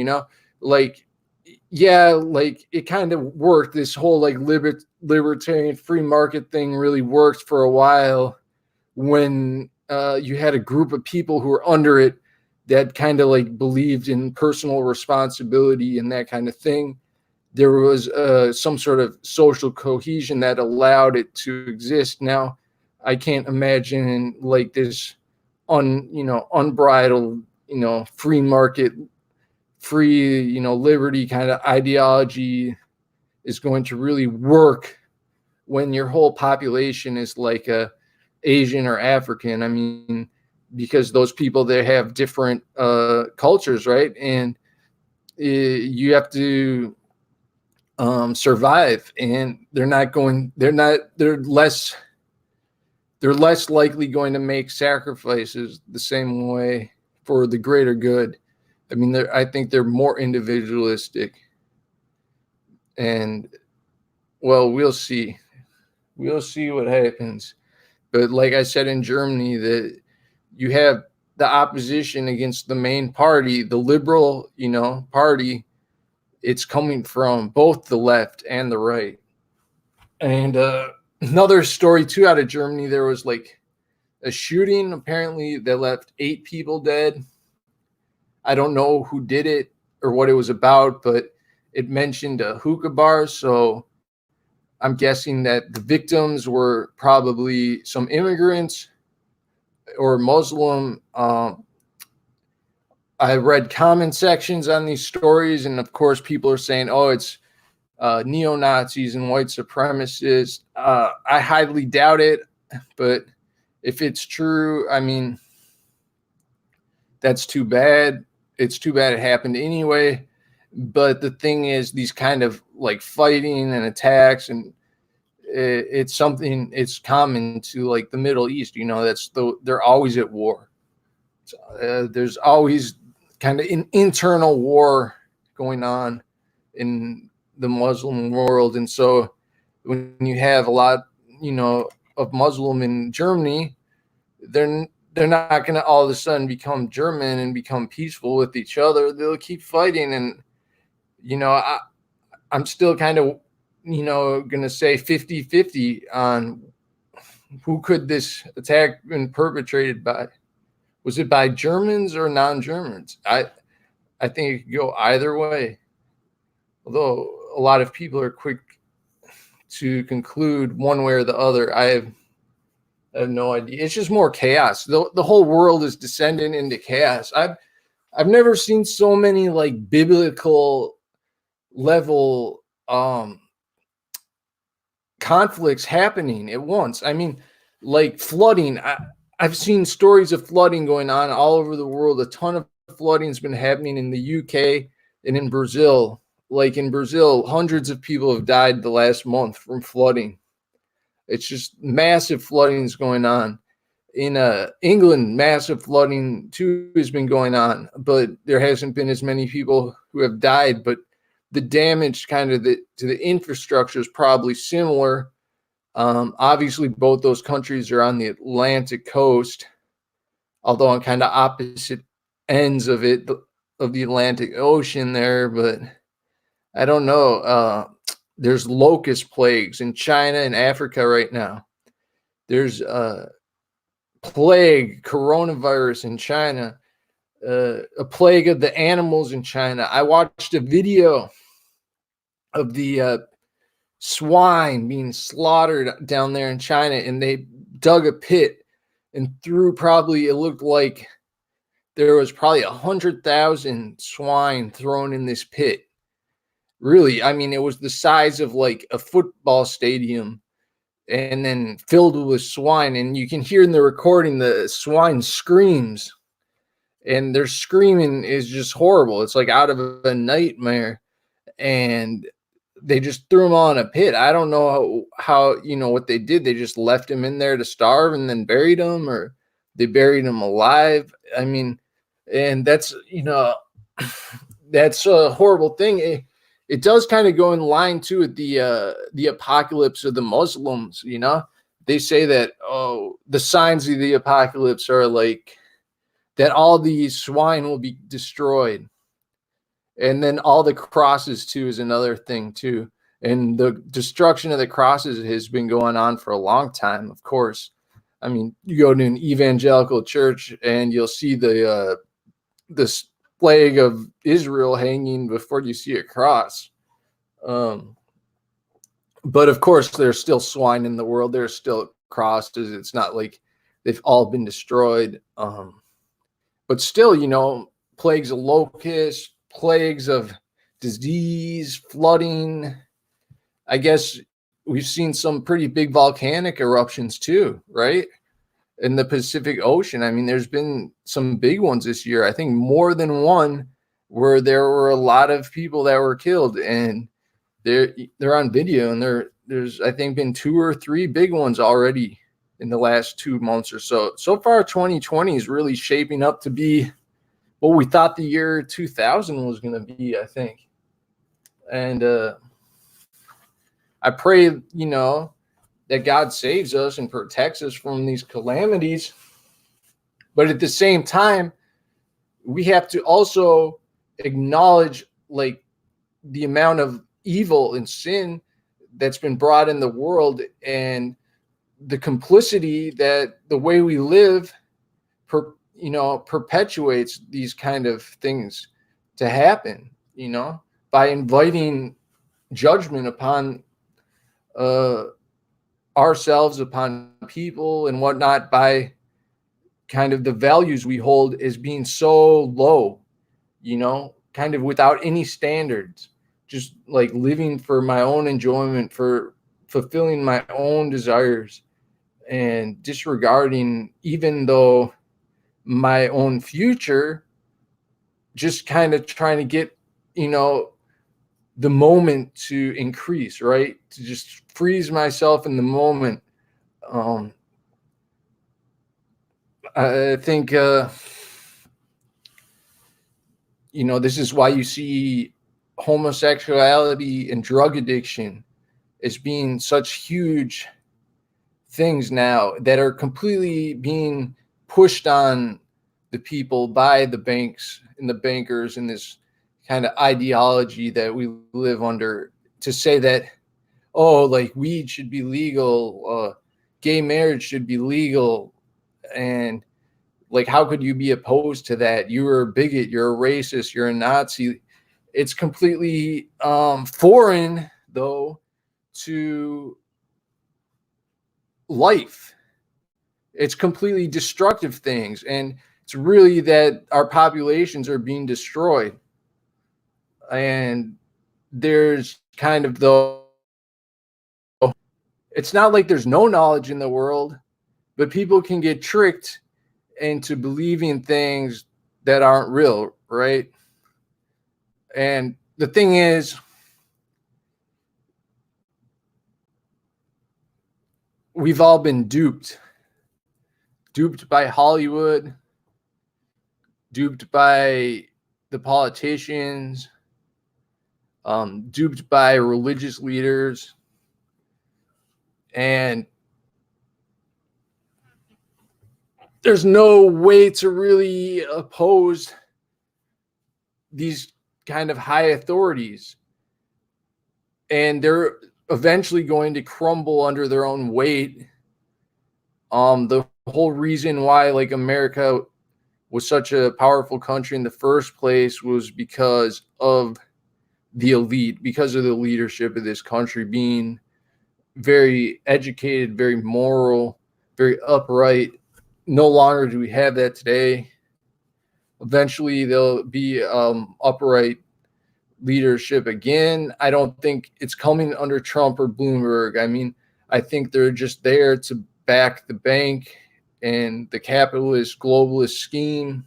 like it kind of worked. This whole like libertarian free market thing really worked for a while when you had a group of people who were under it that kind of like believed in personal responsibility and that kind of thing. There was some sort of social cohesion that allowed it to exist. Now, I can't imagine like this unbridled, free market, free, liberty kind of ideology is going to really work when your whole population is like Asian or African. I mean, because those people, they have different cultures, right? And you have to survive, and they're less likely going to make sacrifices the same way for the greater good. I mean, I think they're more individualistic, and well, we'll see what happens. But like I said, in Germany, that you have the opposition against the main party, the liberal, party. It's coming from both the left and the right. And another story too out of Germany, there was like a shooting apparently that left 8 people dead. I don't know who did it or what it was about, but it mentioned a hookah bar. So I'm guessing that the victims were probably some immigrants or Muslim. I read comment sections on these stories, and of course people are saying, oh, it's neo-Nazis and white supremacists. I highly doubt it, but if it's true, I mean, that's too bad. It's too bad it happened anyway. But the thing is, these kind of like fighting and attacks, and it's something, it's common to like the Middle East. They're always at war. There's always kind of an internal war going on in the Muslim world. And so when you have a lot, of Muslim in Germany, they're not going to all of a sudden become German and become peaceful with each other. They'll keep fighting. And, I'm still kind of, going to say 50-50 on who could this attack been perpetrated by. Was it by Germans or non-Germans? I think it could go either way. Although a lot of people are quick to conclude one way or the other. I have no idea. It's just more chaos. The whole world is descending into chaos. I've never seen so many like biblical level conflicts happening at once. I mean, like flooding. I've seen stories of flooding going on all over the world. A ton of flooding has been happening in the UK and in Brazil. Like in Brazil, hundreds of people have died the last month from flooding. It's just massive flooding is going on. In England, massive flooding too has been going on, but there hasn't been as many people who have died. But the damage kind of to the infrastructure is probably similar. Obviously, both those countries are on the Atlantic coast, although on kind of opposite ends of it, of the Atlantic Ocean there. But I don't know. There's locust plagues in China and Africa right now. There's plague, coronavirus in China, a plague of the animals in China. I watched a video of the swine being slaughtered down there in China, and they dug a pit and threw probably, it looked like there was probably 100,000 swine thrown in this pit. Really, I mean, it was the size of like a football stadium, and then filled with swine. And you can hear in the recording the swine screams, and their screaming is just horrible. It's like out of a nightmare. And they just threw him all in a pit. I don't know how what they did. They just left him in there to starve and then buried him, or they buried him alive. I mean, and that's, that's a horrible thing. It does kind of go in line too with the apocalypse of the Muslims. They say that, the signs of the apocalypse are like that all these swine will be destroyed. And then all the crosses too is another thing too. And the destruction of the crosses has been going on for a long time, of course. I mean, you go to an evangelical church and you'll see this flag of Israel hanging before you see a cross. But of course, there's still swine in the world. There's still crosses. It's not like they've all been destroyed. But still, plagues of locusts, plagues of disease, flooding. I guess we've seen some pretty big volcanic eruptions too, right? In the Pacific Ocean. I mean, there's been some big ones this year. I think more than one where there were a lot of people that were killed, and they're on video, and there's I think been 2 or 3 big ones already in the last 2 months or so. So far, 2020 is really shaping up to be what we thought the year 2000 was going to be, I think. And I pray, that God saves us and protects us from these calamities. But at the same time, we have to also acknowledge like the amount of evil and sin that's been brought in the world, and the complicity that the way we live perpetuates these kind of things to happen, by inviting judgment upon ourselves, upon people and whatnot, by kind of the values we hold as being so low, kind of without any standards, just like living for my own enjoyment, for fulfilling my own desires, and disregarding even though my own future, just kind of trying to get you know, the moment to increase, right? To just freeze myself in the moment. Um, I think, this is why you see homosexuality and drug addiction as being such huge things now that are completely being pushed on the people by the banks and the bankers and this kind of ideology that we live under, to say that, oh, like weed should be legal, gay marriage should be legal, and like how could you be opposed to that? You're a bigot, you're a racist, you're a Nazi. It's completely foreign though to life. It's completely destructive things, and it's really that our populations are being destroyed. And there's kind of the, it's not like there's no knowledge in the world, but people can get tricked into believing things that aren't real, right? And the thing is, we've all been duped by Hollywood, duped by the politicians, duped by religious leaders, and there's no way to really oppose these kind of high authorities, and they're eventually going to crumble under their own weight. The whole reason why like America was such a powerful country in the first place was because of the elite, because of the leadership of this country being very educated, very moral, very upright. No longer do we have that today. Eventually, there'll be upright leadership again. I don't think it's coming under Trump or Bloomberg. I mean, I think they're just there to back the bank and the capitalist globalist scheme.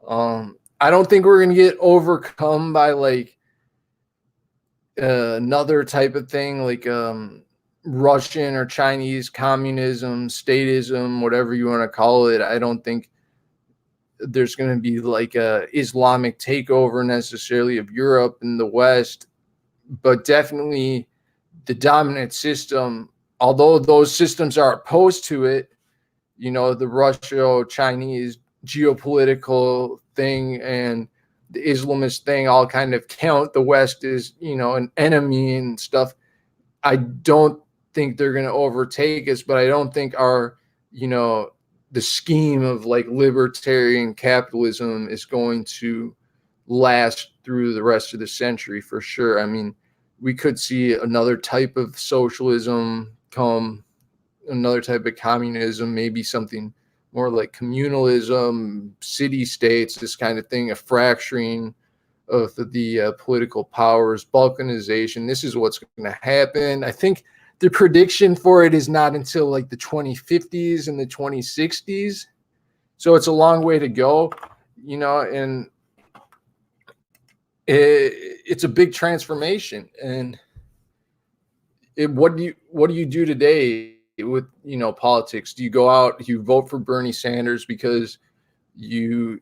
I don't think we're going to get overcome by like another type of thing like Russian or Chinese communism, statism, whatever you want to call it. I don't think there's going to be like a Islamic takeover necessarily of Europe and the West, but definitely the dominant system, although those systems are opposed to it, the Russo-Chinese geopolitical thing and the Islamist thing all kind of count the West as, an enemy and stuff. I don't think they're going to overtake us, but I don't think our, the scheme of like libertarian capitalism is going to last through the rest of the century for sure. I mean, we could see another type of socialism come, another type of communism, maybe something more like communalism, city states, this kind of thing, a fracturing of the political powers, balkanization. This is what's going to happen. I think the prediction for it is not until like the 2050s and the 2060s. So it's a long way to go, and it's a big transformation. And what do you do today with, politics? Do you go out, you vote for Bernie Sanders because you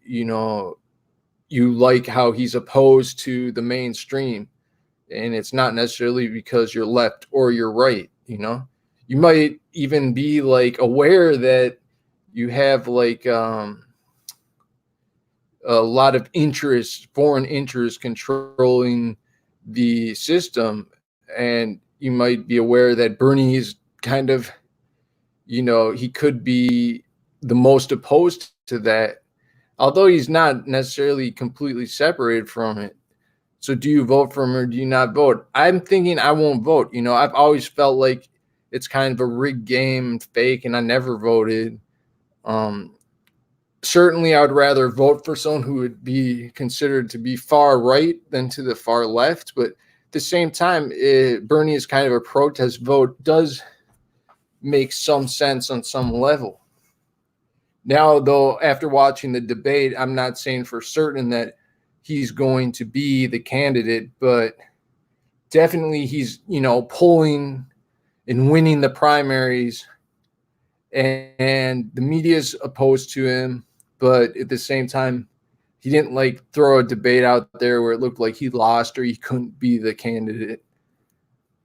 like how he's opposed to the mainstream? And it's not necessarily because you're left or you're right. You might even be like aware that you have like a lot of interest, foreign interest controlling the system, and you might be aware that Bernie is kind of, he could be the most opposed to that, although he's not necessarily completely separated from it. So do you vote for him or do you not vote? I'm thinking I won't vote. I've always felt like it's kind of a rigged game, fake, and I never voted. Certainly, I would rather vote for someone who would be considered to be far right than to the far left. But at the same time, Bernie is kind of a protest vote, does make some sense on some level. Now, though, after watching the debate, I'm not saying for certain that he's going to be the candidate, but definitely he's, polling and winning the primaries, and the media's opposed to him, but at the same time, he didn't like throw a debate out there where it looked like he lost or he couldn't be the candidate.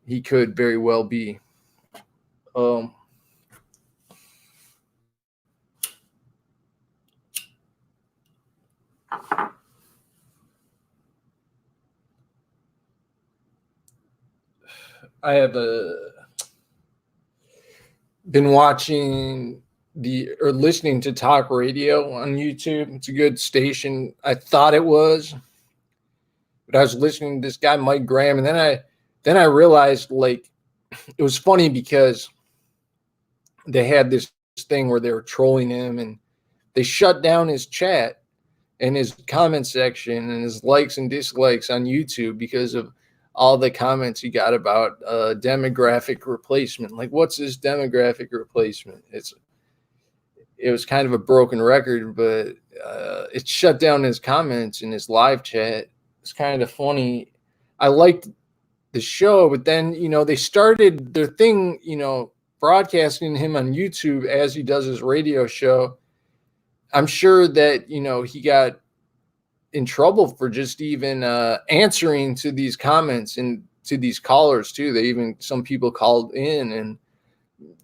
He could very well be. I have been watching or listening to talk radio on YouTube. It's a good station. I thought it was, but I was listening to this guy, Mike Graham, and then I realized, like, it was funny because they had this thing where they were trolling him, and they shut down his chat and his comment section and his likes and dislikes on YouTube because of all the comments he got about demographic replacement. Like, what's this demographic replacement? It was kind of a broken record, but it shut down his comments in his live chat. It's kind of funny. I liked the show, but then, they started their thing, broadcasting him on YouTube as he does his radio show. I'm sure that, he got in trouble for just even answering to these comments and to these callers too. Some people called in and,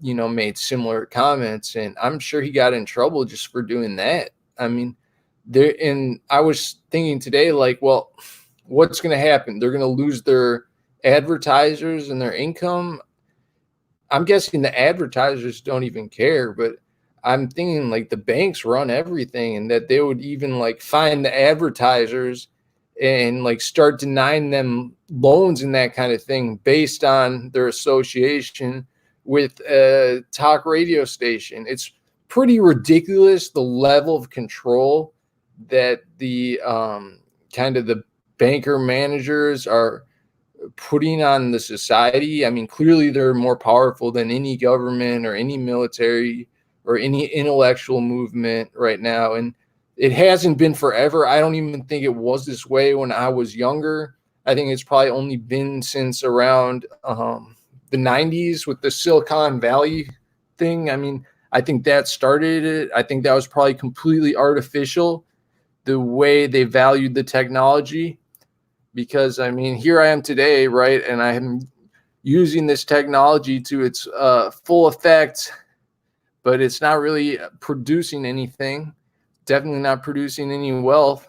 made similar comments, and I'm sure he got in trouble just for doing that. I mean, I was thinking today, like, well, what's going to happen? They're going to lose their advertisers and their income. I'm guessing the advertisers don't even care, but I'm thinking like the banks run everything, and that they would even like find the advertisers and like start denying them loans and that kind of thing based on their association with a talk radio station. It's pretty ridiculous, the level of control that the kind of the banker managers are putting on the society. I mean, clearly they're more powerful than any government or any military or any intellectual movement right now. And it hasn't been forever. I don't even think it was this way when I was younger. I think it's probably only been since around the 90s with the Silicon Valley thing. I mean, I think that started it. I think that was probably completely artificial, the way they valued the technology. Because, I mean, here I am today, right? And I am using this technology to its full effect, but it's not really producing anything. Definitely not producing any wealth.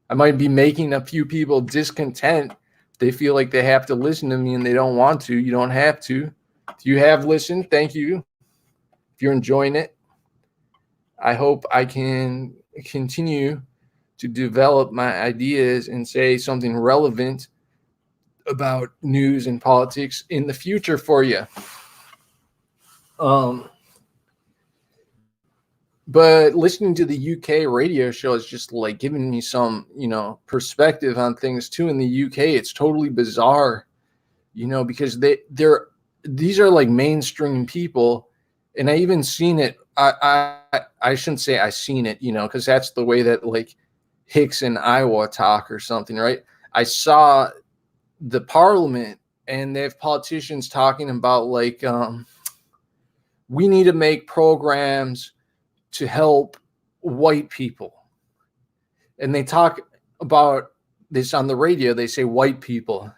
I might be making a few people discontent. They feel like they have to listen to me and they don't want to. You don't have to. If you have listened, thank you. If you're enjoying it, I hope I can continue to develop my ideas and say something relevant about news and politics in the future for you. But listening to the UK radio show is just like giving me some, perspective on things too. In the UK, it's totally bizarre, because these are like mainstream people. And I even seen it. I shouldn't say I seen it, because that's the way that like Hicks in Iowa talk or something, right? I saw the parliament and they have politicians talking about like, we need to make programs to help white people. And they talk about this on the radio. They say white people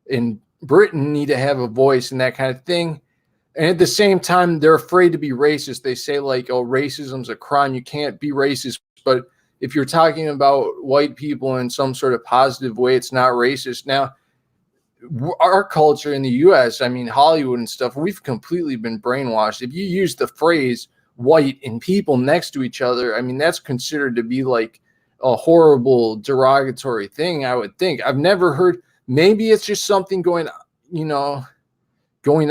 in Britain need to have a voice and that kind of thing. And at the same time, they're afraid to be racist. They say like, oh, racism's a crime. You can't be racist. But if you're talking about white people in some sort of positive way, it's not racist. Now, our culture in the U.S., I mean, Hollywood and stuff, we've completely been brainwashed. If you use the phrase white and people next to each other, I mean, that's considered to be like a horrible, derogatory thing, I would think. I've never heard, maybe it's just something going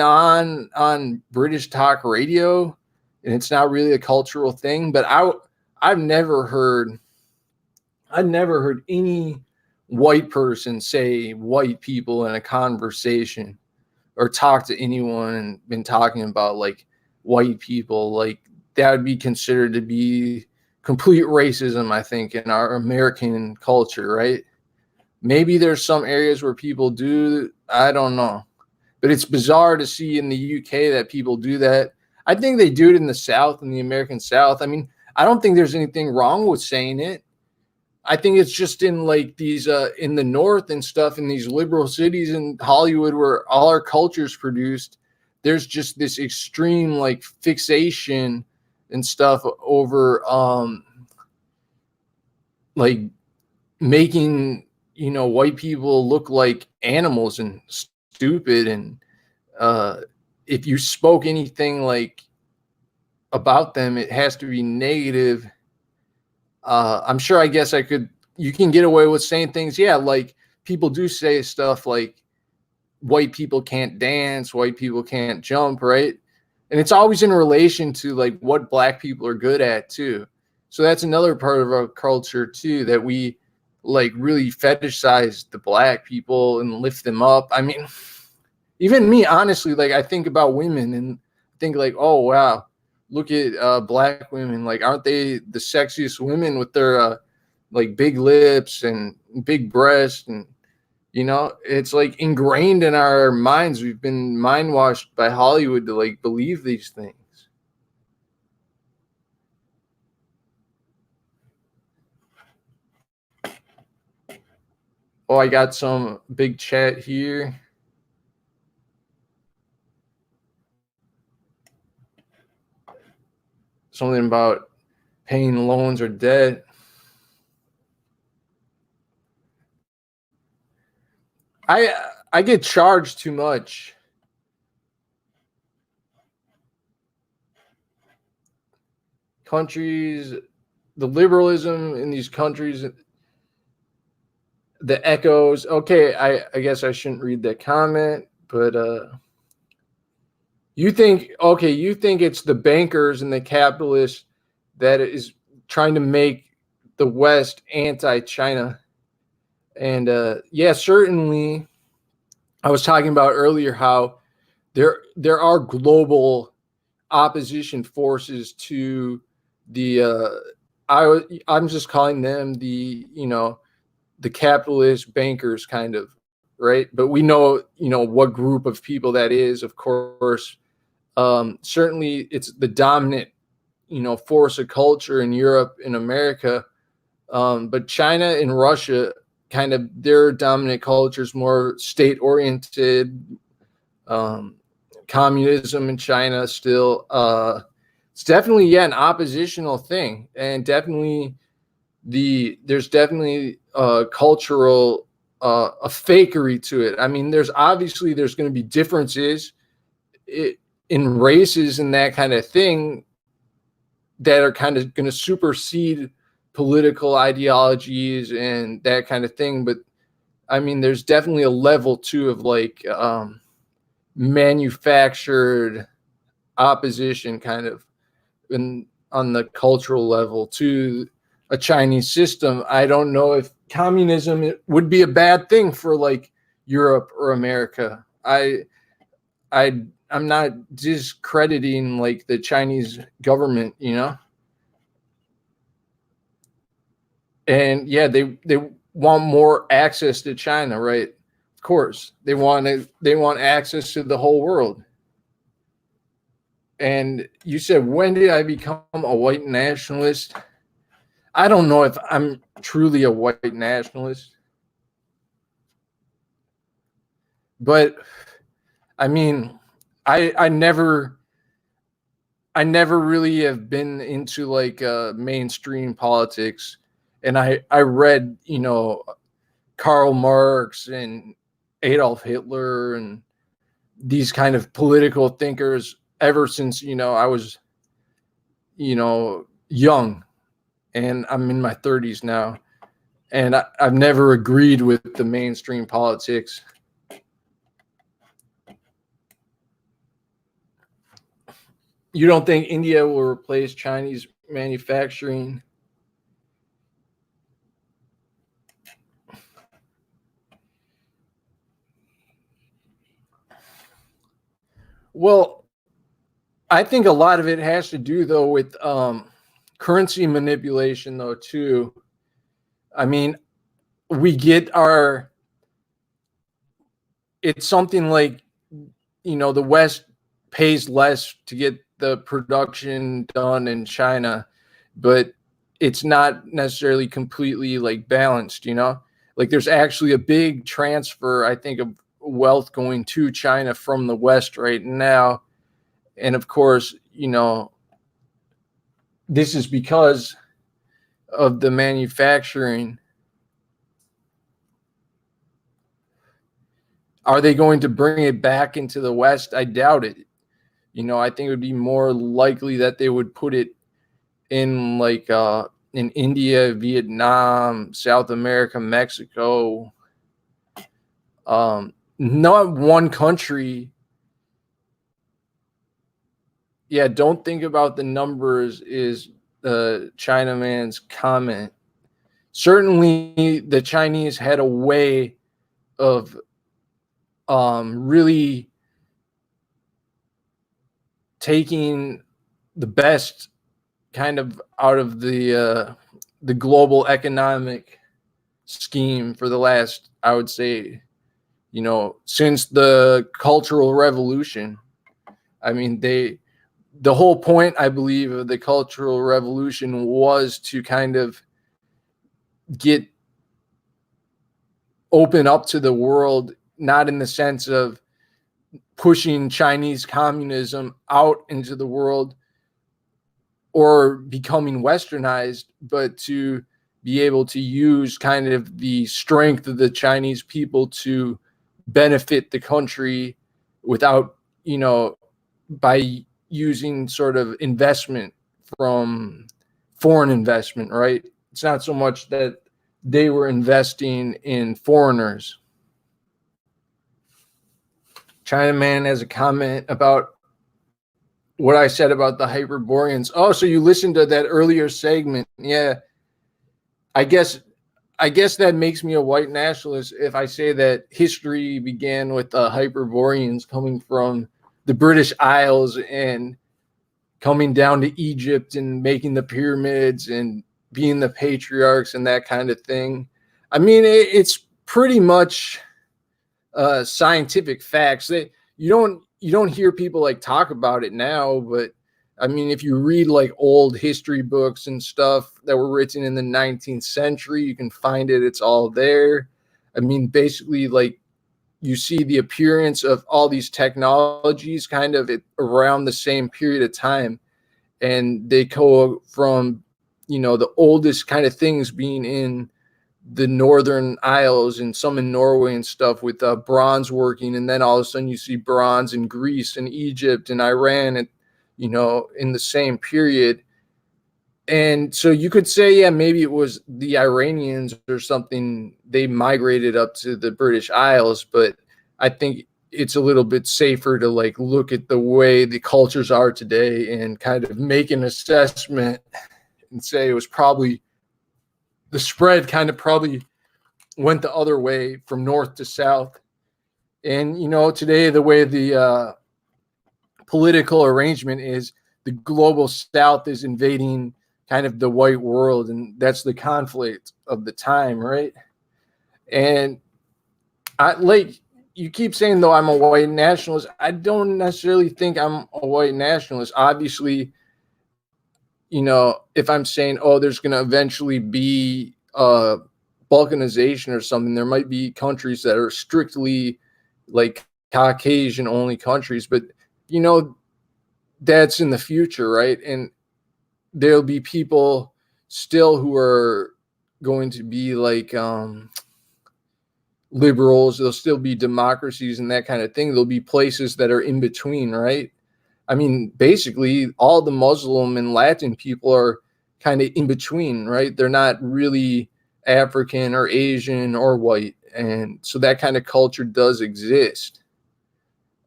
on British talk radio, and it's not really a cultural thing, but I've never heard any white person say white people in a conversation or talk to anyone and been talking about like white people. Like that would be considered to be complete racism, I think, in our American culture, right? Maybe there's some areas where people do, I don't know. But it's bizarre to see in the UK that people do that. I think they do it in the South, in the American South. I mean, I don't think there's anything wrong with saying it. I think it's just in like these in the North and stuff, in these liberal cities in Hollywood where all our culture's produced, there's just this extreme like fixation and stuff over like making, you know, white people look like animals and stupid. And if you spoke anything like about them, it has to be negative. I'm sure, I guess you can get away with saying things. Yeah, like people do say stuff like white people can't dance, white people can't jump, right? And it's always in relation to like what black people are good at too. So that's another part of our culture too, that we like really fetishize the black people and lift them up. I mean, even me, honestly, like I think about women and think like, oh wow, look at black women. Like, aren't they the sexiest women with their like big lips and big breasts? And you know, it's like ingrained in our minds. We've been mind washed by Hollywood to like believe these things. Oh, I got some big chat here. Something about paying loans or debt. I get charged too much. Countries, the liberalism in these countries, the echoes. Okay, I guess I shouldn't read that comment, but you think it's the bankers and the capitalists that is trying to make the West anti-China. And yeah, certainly I was talking about earlier how there are global opposition forces to the I'm just calling them the, you know, the capitalist bankers kind of, right? But we know, you know, what group of people that is, of course. Certainly it's the dominant, you know, force of culture in Europe and America. But China and Russia, kind of their dominant culture is more state oriented. Um, Communism in China still, it's definitely, yeah, an oppositional thing. And definitely there's definitely cultural, a fakery to it. I mean, there's going to be differences in races and that kind of thing that are kind of going to supersede political ideologies and that kind of thing. But I mean, there's definitely a level too of like manufactured opposition kind of on the cultural level to a Chinese system. I don't know if communism would be a bad thing for like Europe or America. I'm not discrediting like the Chinese government, you know. And yeah, they want more access to China, right? Of course, they want access to the whole world. And you said, when did I become a white nationalist? I don't know if I'm truly a white nationalist, but I mean, I never really have been into like mainstream politics. And I read, you know, Karl Marx and Adolf Hitler and these kind of political thinkers ever since, you know, I was, you know, young, and I'm in my 30s now. And I've never agreed with the mainstream politics. You don't think India will replace Chinese manufacturing? Well, I think a lot of it has to do though with currency manipulation, though, too. I mean, we get our, it's something like, the West pays less to get the production done in China, but it's not necessarily completely like balanced, like there's actually a big transfer, I think, of wealth going to China from the West right now. And of course, this is because of the manufacturing. Are they going to bring it back into the West? I doubt it. I think it would be more likely that they would put it in like in India, Vietnam, South America, Mexico. Not one country. Yeah, don't think about the numbers is the Chinaman's comment. Certainly the Chinese had a way of really taking the best kind of out of the global economic scheme for the last, I would say, since the Cultural Revolution. I mean, the whole point, I believe, of the Cultural Revolution was to kind of get open up to the world, not in the sense of pushing Chinese communism out into the world or becoming westernized, but to be able to use kind of the strength of the Chinese people to benefit the country without, by using sort of investment from foreign investment, right? It's not so much that they were investing in foreigners. Chinaman has a comment about what I said about the Hyperboreans. Oh, so you listened to that earlier segment. Yeah. I guess that makes me a white nationalist if I say that history began with the Hyperboreans coming from the British Isles and coming down to Egypt and making the pyramids and being the patriarchs and that kind of thing. I mean, it's pretty much scientific facts. That you don't hear people like talk about it now, but I mean, if you read like old history books and stuff that were written in the 19th century, you can find it. It's all there. I mean, basically, like you see the appearance of all these technologies kind of around the same period of time. And they go from, the oldest kind of things being in the Northern Isles and some in Norway and stuff with bronze working. And then all of a sudden you see bronze in Greece and Egypt and Iran and, in the same period. And so you could say, yeah, maybe it was the Iranians or something. They migrated up to the British Isles, but I think it's a little bit safer to like look at the way the cultures are today and kind of make an assessment and say it was probably the spread kind of probably went the other way from north to south. And, today the way the political arrangement is, the global south is invading kind of the white world, and that's the conflict of the time, right? And you keep saying, though, I'm a white nationalist. I don't necessarily think I'm a white nationalist. Obviously, if I'm saying, oh, there's going to eventually be balkanization or something, there might be countries that are strictly like Caucasian only countries, but that's in the future, right? And there'll be people still who are going to be like liberals. There'll still be democracies and that kind of thing. There'll be places that are in between, right? I mean, basically all the Muslim and Latin people are kind of in between, right? They're not really African or Asian or white. And so that kind of culture does exist.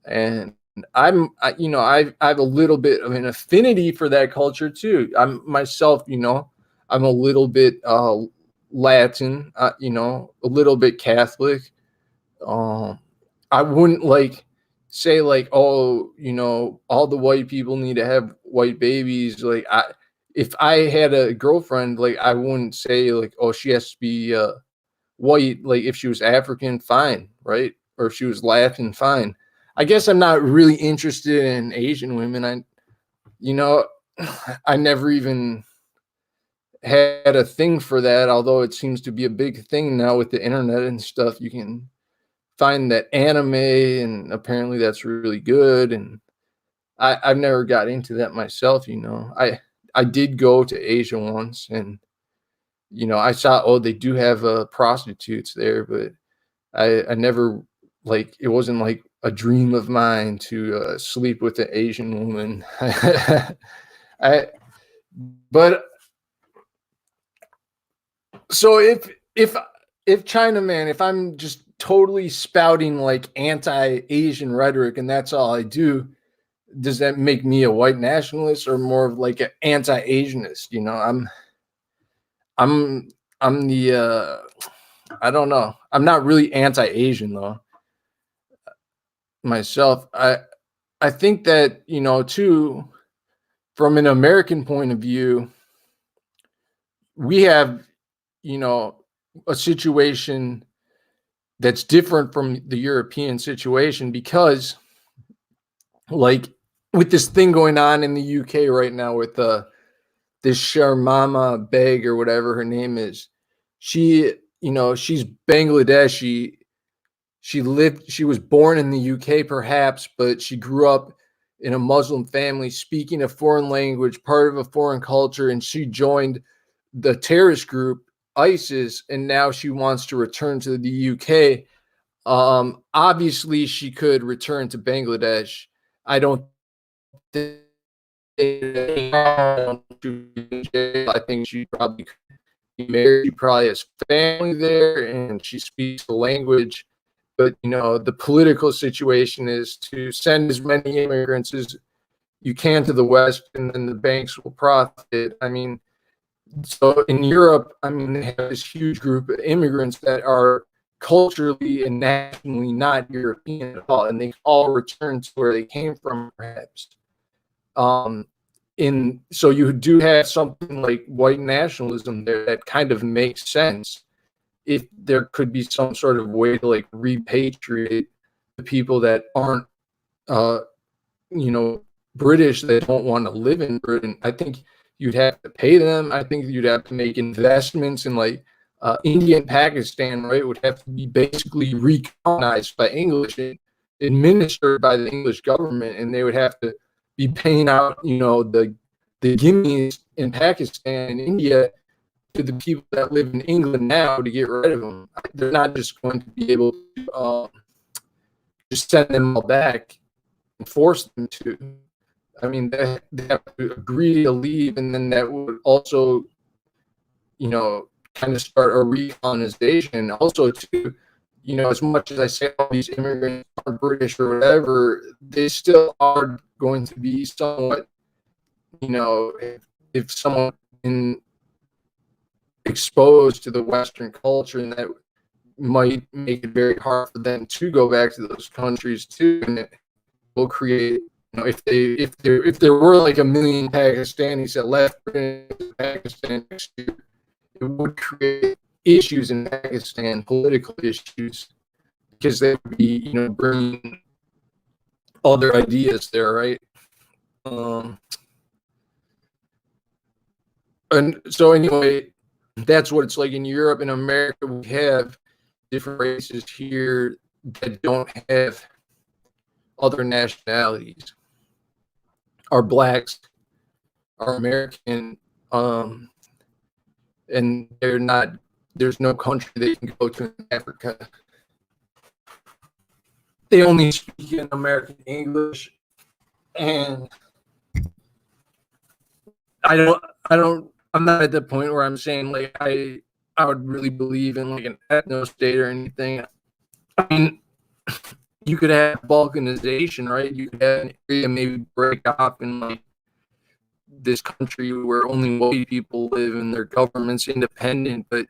And I have a little bit of an affinity for that culture too. I'm myself, I'm a little bit Latin, a little bit Catholic. I wouldn't like say like, oh, all the white people need to have white babies. Like if I had a girlfriend, like I wouldn't say like, oh, she has to be white. Like if she was African, fine, right? Or if she was Latin, fine. I guess I'm not really interested in Asian women. You know, I never even had a thing for that, although it seems to be a big thing now with the internet and stuff. You can find that anime, and apparently that's really good. And I've never got into that myself. I did go to Asia once, and I saw, oh, they do have prostitutes there, but I never, like, it wasn't like a dream of mine to sleep with an Asian woman. I but so if China, man, if I'm just totally spouting like anti-Asian rhetoric and that's all I do, does that make me a white nationalist or more of like an anti-Asianist? I'm I'm the I don't know. I'm not really anti-Asian though myself. I think that, too, from an American point of view, we have, you know, a situation that's different from the European situation because, like, with this thing going on in the UK right now with this Sharmama Beg or whatever her name is, she, she's Bangladeshi. She was born in the UK perhaps, but she grew up in a Muslim family, speaking a foreign language, part of a foreign culture, and she joined the terrorist group ISIS, and now she wants to return to the UK. Obviously, she could return to Bangladesh. I don't think. I think she probably could be married. She probably has family there, and she speaks the language. But the political situation is to send as many immigrants as you can to the West, and then the banks will profit. I mean, so in Europe, I mean, they have this huge group of immigrants that are culturally and nationally not European at all, and they all return to where they came from, perhaps. So you do have something like white nationalism there that kind of makes sense if there could be some sort of way to like repatriate the people that aren't, uh, British, that don't want to live in Britain. I think you'd have to pay them. I think you'd have to make investments in like India and Pakistan, right? Would have to be basically recolonized by English and administered by the English government, and they would have to be paying out, the gimmies in Pakistan and India to the people that live in England now to get rid of them. They're not just going to be able to just send them all back and force them to. I mean, they have to agree to leave, and then that would also, kind of start a recolonization. Also, too, as much as I say all these immigrants are British or whatever, they still are going to be somewhat, if someone in exposed to the Western culture, and that might make it very hard for them to go back to those countries too, and it will create, if there were like a million Pakistanis that left Pakistan next year, it would create issues in Pakistan, political issues, because they would be, bringing other ideas there, right? And so anyway, that's what it's like in Europe. In America, we have different races here that don't have other nationalities. Our blacks are American, and they're not. There's no country they can go to in Africa. They only speak in American English, and I'm not at the point where I'm saying like I would really believe in like an ethno state or anything. I mean, you could have balkanization, right? You could have an area maybe break off in like this country where only white people live and their government's independent, but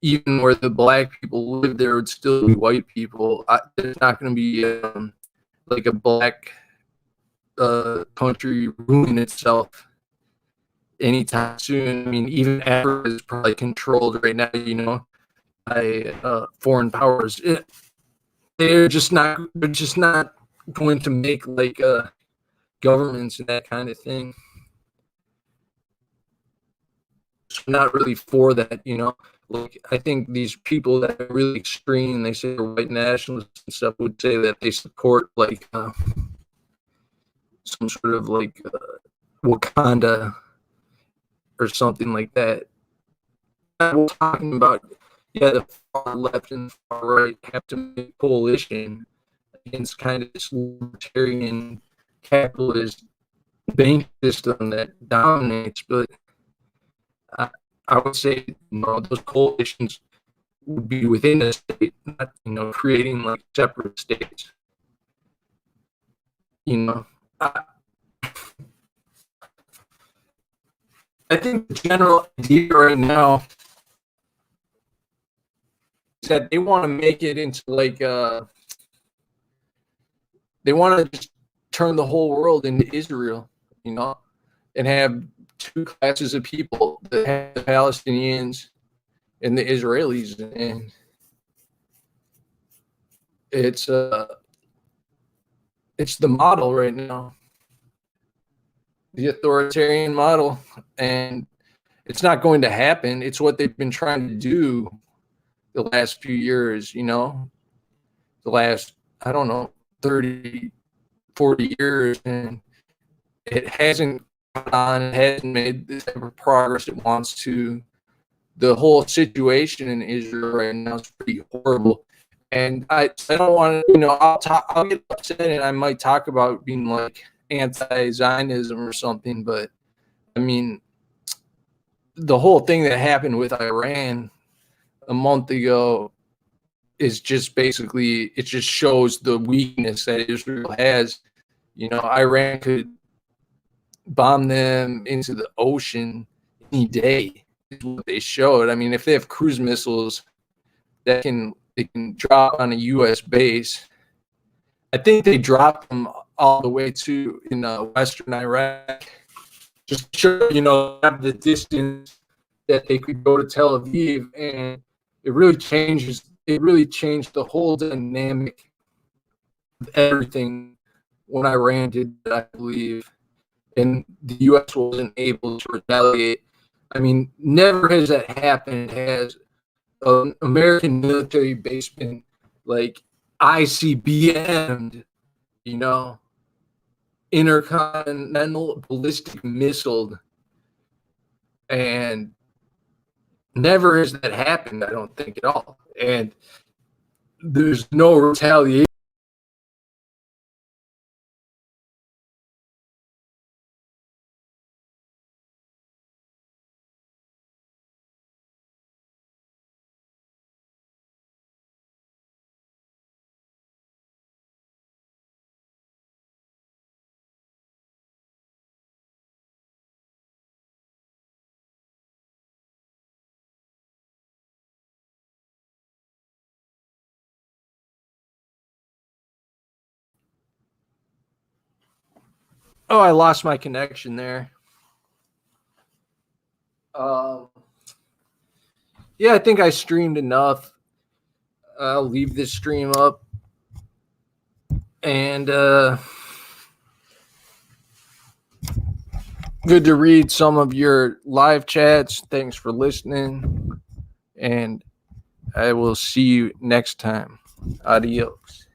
even where the black people live, there would still be white people. There's not going to be like a black country ruling itself anytime soon. I mean, even Africa is probably controlled right now, by foreign powers. They're just not. They're just not going to make like governments and that kind of thing. So I'm not really for that. Like, I think these people that are really extreme, they say they're white nationalists and stuff, would say that they support like some sort of like Wakanda or something like that. We're talking about, the far left and far right have to make a coalition against kind of this libertarian capitalist bank system that dominates. But I would say, those coalitions would be within a state, not, creating like separate states. I, I think the general idea right now is that they want to make it into like they want to just turn the whole world into Israel, and have two classes of people, the Palestinians and the Israelis, and it's the model right now, the authoritarian model, and it's not going to happen. It's what they've been trying to do the last few years, the last, I don't know, 30, 40 years, and it hasn't gone on, it hasn't made the type of progress it wants to. The whole situation in Israel right now is pretty horrible. And I don't want to, I'll get upset and I might talk about being like anti-Zionism or something, but I mean, the whole thing that happened with Iran a month ago is just basically, it just shows the weakness that Israel has. Iran could bomb them into the ocean any day, is what they showed. I mean, if they have cruise missiles that they can drop on a U.S. base, I think they dropped them all the way to in western Iraq, just to show, have the distance that they could go to Tel Aviv, and it really changed the whole dynamic of everything when Iran did that, I believe, and the U.S. wasn't able to retaliate. I mean, never has that happened. Has an American military base been like ICBM'd, intercontinental ballistic missile, and never has that happened, I don't think, at all. And there's no retaliation. Oh, I lost my connection there. Yeah, I think I streamed enough. I'll leave this stream up. And good to read some of your live chats. Thanks for listening. And I will see you next time. Adios.